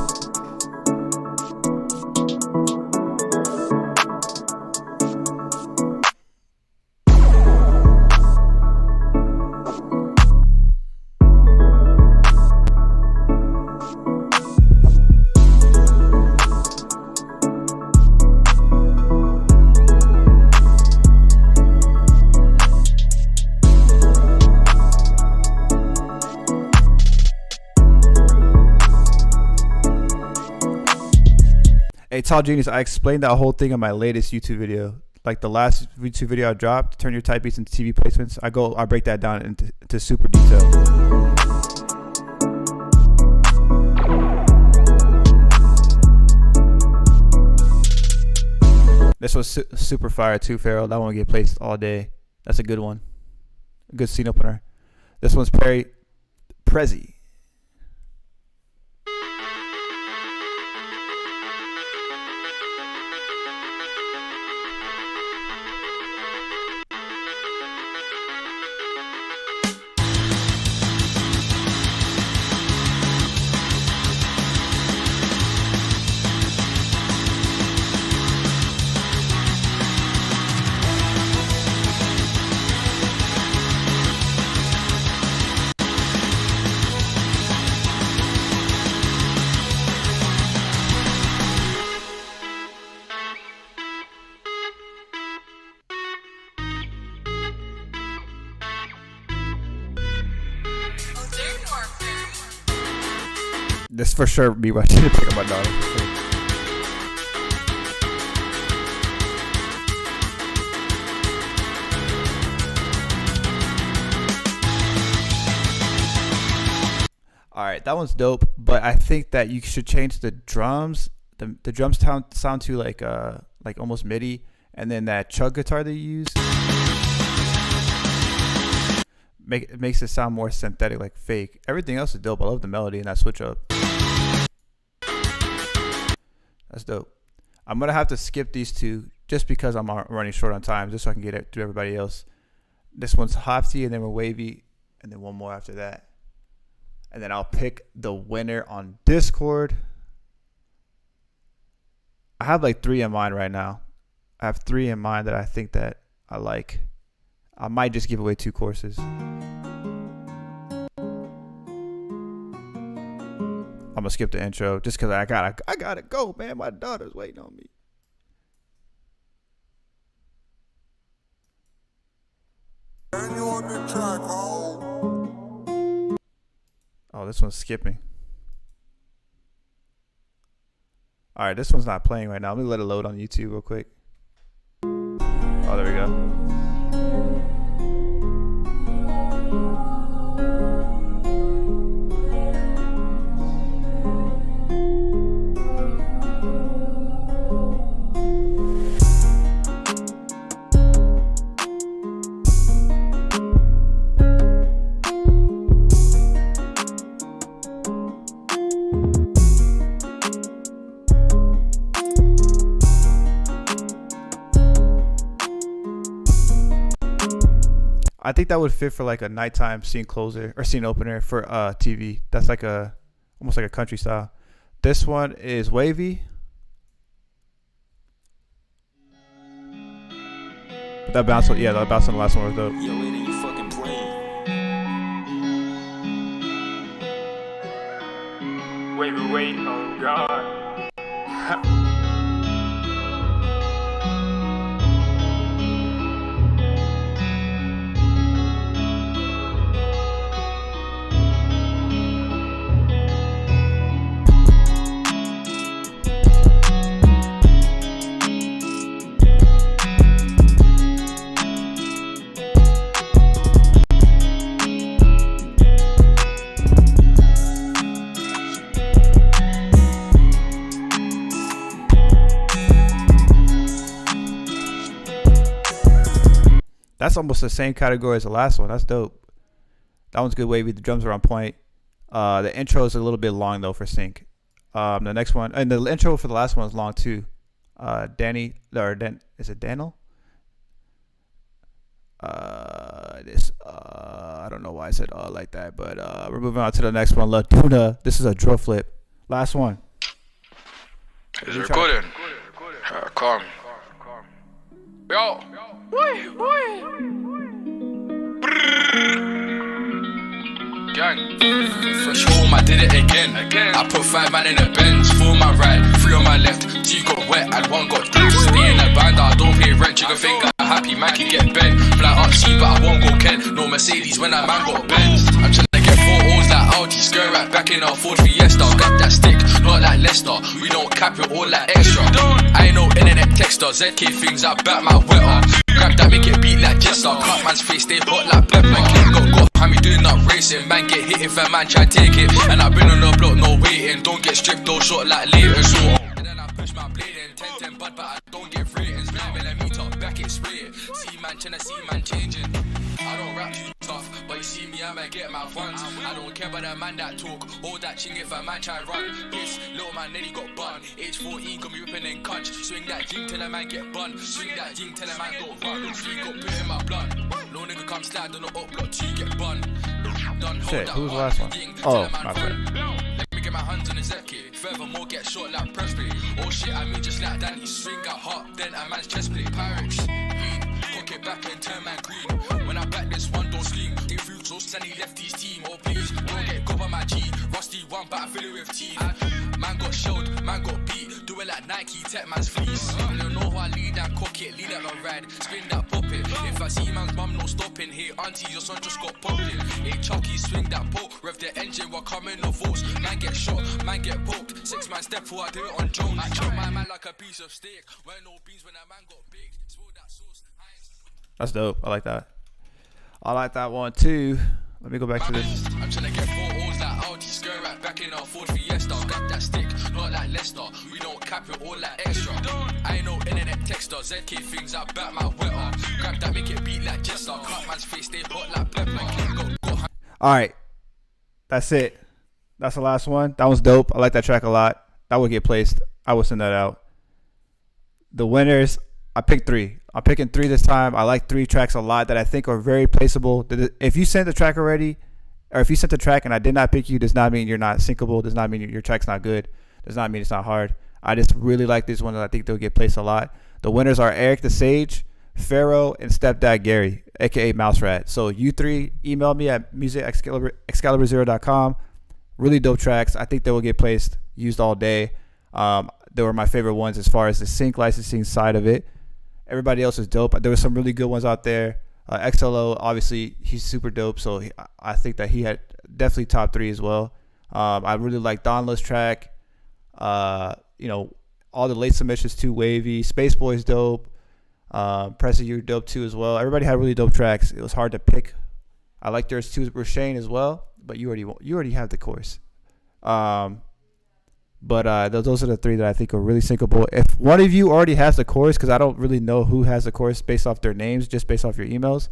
Hey, Tall Genius, I explained that whole thing in my latest YouTube video. Like the last YouTube video I dropped, turn your type beats into TV placements. I break that down into super detail. This was super fire too, Pharaoh. That one will get placed all day. That's a good one. A good scene opener. This one's Prezi. This for sure me watching to pick up my daughter. Alright, that one's dope, but I think that you should change the drums. The drums sound too like almost MIDI, and then that chug guitar they use makes it sound more synthetic, like fake. Everything else is dope. I love the melody and that switch up. That's dope. I'm gonna have to skip these two just because I'm running short on time, just so I can get it through everybody else. This one's Hofty, and then we're Wavy, and then one more after that. And then I'll pick the winner on Discord. I have like 3 in mind right now. I have 3 in mind that I think that I like. I might just give away 2 courses. I'm gonna skip the intro just because I gotta go, man. My daughter's waiting on me. Oh, this one's skipping. All right, this one's not playing right now. Let me let it load on YouTube real quick. Oh, there we go. I think that would fit for like a nighttime scene closer or scene opener for TV. That's like almost like a country style. This one is Wavy. But that bounce, yeah, that bounce on the last one was dope. Yo, Aiden, you fucking playing. Wait, oh God. that's almost the same category as the last one. That's dope. That one's good wavy. The drums are on point. The intro is a little bit long though for Sync. The next one, and the intro for the last one is long too. Is it Daniel? I don't know why I said like that, but we're moving on to the next one. Latuna. This is a drill flip. Last one. It's recording. Calm. Yo. Gang. Fresh home, I did it again. I put 5 man in the Benz, 4 on my right, 3 on my left. 2 got wet and 1 got deep. Stay in the band, I don't pay rent. You can think I'm happy, man can get bent. Fly up C, but I won't go Ken. No Mercedes when that man got Benz. I'm trying to get 4 O's like Audi. Skirt right back in our Ford Fiesta. Got that stick, not like Leicester. We don't cap it all like extra. I ain't no internet texter. ZK things, I back my wetter. Grab that, make it beat like Jester. Cut man's face, stay hot like pepper. Got how me doing up racing. Man get hit if a man try take it. And I've been on the block, no waiting. Don't get stripped or shot like later. So and then I push my blade in 10-10 bud, but I don't get ratings. 9mm back it, spray it. See man tryna see man changing. I don't rap too tough, but you see me, I might get my funds. I don't care about that man that talk, all that ching if a man try run. This little man nearly got bun. Age 14 got me ripping in cunch. Swing that jing till a man get bun. Swing that jing till a man don't run. 3 got put in my blood. No nigga come slide on the up block 2 get bun. Done hold Shit, that who's the last one? Oh, my friend. Let me get my hands on the Zeki. Furthermore, get short like press play. Oh shit, I mean just like Danny. Swing got hot, then a man's chest play. Pyrex, cock it back and turn man green. When I back this one, don't scream. If you so sunny left his team, oh please, don't get go by my G. Rusty one, but I fill it with teeth. Man got shelled, man got beat. Do it like Nike, tech man's fleece. You don't know how I lead that cock it, lead that on ride. Spin that pop it. If I see man's mum no stopping, hey auntie, your son just got popped it. Hey Chucky, swing that poke, rev the engine while coming no force. Man get shot, man get poked. 6 man step forward, I do it on Jones. I chop my man like a piece of steak. Wear no beans when a man got big. Spill that sauce. That's dope. I like that. I like that one too. Let me go back to this. I'm trying to get 4 O's like Audi. Skirt right back in our Ford Fiesta. Got that stick, not like Leicester. We don't cap it all like extra. I ain't no internet texter. ZK things, I back my wetter. Grab that, make it beat like Jester. Cut man's face, stay hot like pepper. Alright. That's it. That's the last one. That was dope. I like that track a lot. That would get placed. I will send that out. The winners, I picked 3. I'm picking 3 this time. I like 3 tracks a lot that I think are very placeable. If you sent the track already, or if you sent the track and I did not pick you, does not mean you're not syncable. Does not mean your track's not good. Does not mean it's not hard. I just really like this one, and I think they'll get placed a lot. The winners are Eric the Sage, Pharaoh, and Stepdad Gary, aka Mouse Rat. So you 3, email me at music@XcaliberZero.com. Really dope tracks. I think they will get placed, used all day. They were my favorite ones as far as the sync licensing side of it. Everybody else is dope. There were some really good ones out there. XLO, obviously, he's super dope. So I think that he had definitely top 3 as well. I really like Donla's track. All the late submissions too, Wavy. Space Boy's dope. Pressy, you're dope too as well. Everybody had really dope tracks. It was hard to pick. I like yours too, Rashane as well. But you already have the course. But those are the 3 that I think are really syncable. If one of you already has the course, because I don't really know who has the course based off their names, just based off your emails,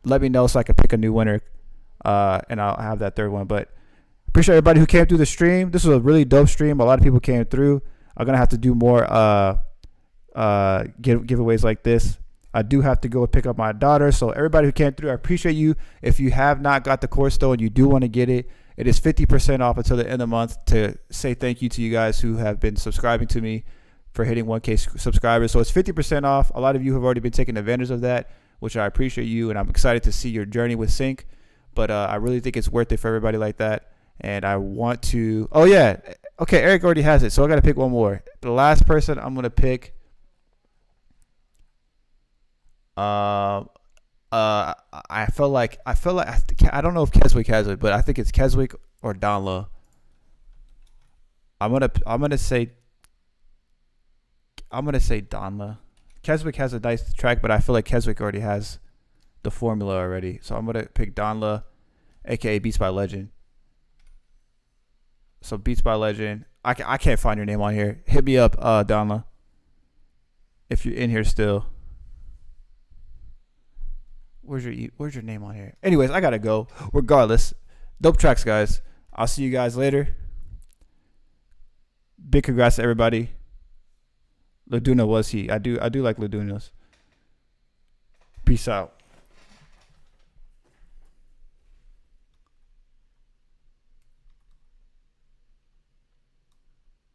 let me know so I can pick a new winner, and I'll have that 3rd one. But appreciate everybody who came through the stream. This was a really dope stream. A lot of people came through. I'm going to have to do more giveaways like this. I do have to go pick up my daughter. So everybody who came through, I appreciate you. If you have not got the course though and you do want to get it, it is 50% off until the end of the month to say thank you to you guys who have been subscribing to me for hitting 1K subscribers. So it's 50% off. A lot of you have already been taking advantage of that, which I appreciate you. And I'm excited to see your journey with Sync. But I really think it's worth it for everybody like that. And I want to, oh yeah. Okay, Eric already has it. So I got to pick one more. The last person I'm going to pick. I feel like I don't know if Keswick has it, but I think it's Keswick or Donla. I'm gonna say Donla. Keswick has a nice track, but I feel like Keswick already has the formula already. So I'm gonna pick Donla, aka Beats by Legend. So Beats by Legend. I can't find your name on here. Hit me up, Donla, if you're in here still. Where's your name on here? Anyways, I gotta go. Regardless, dope tracks, guys. I'll see you guys later. Big congrats to everybody. Laduna was he. I do like Ladunas. Peace out.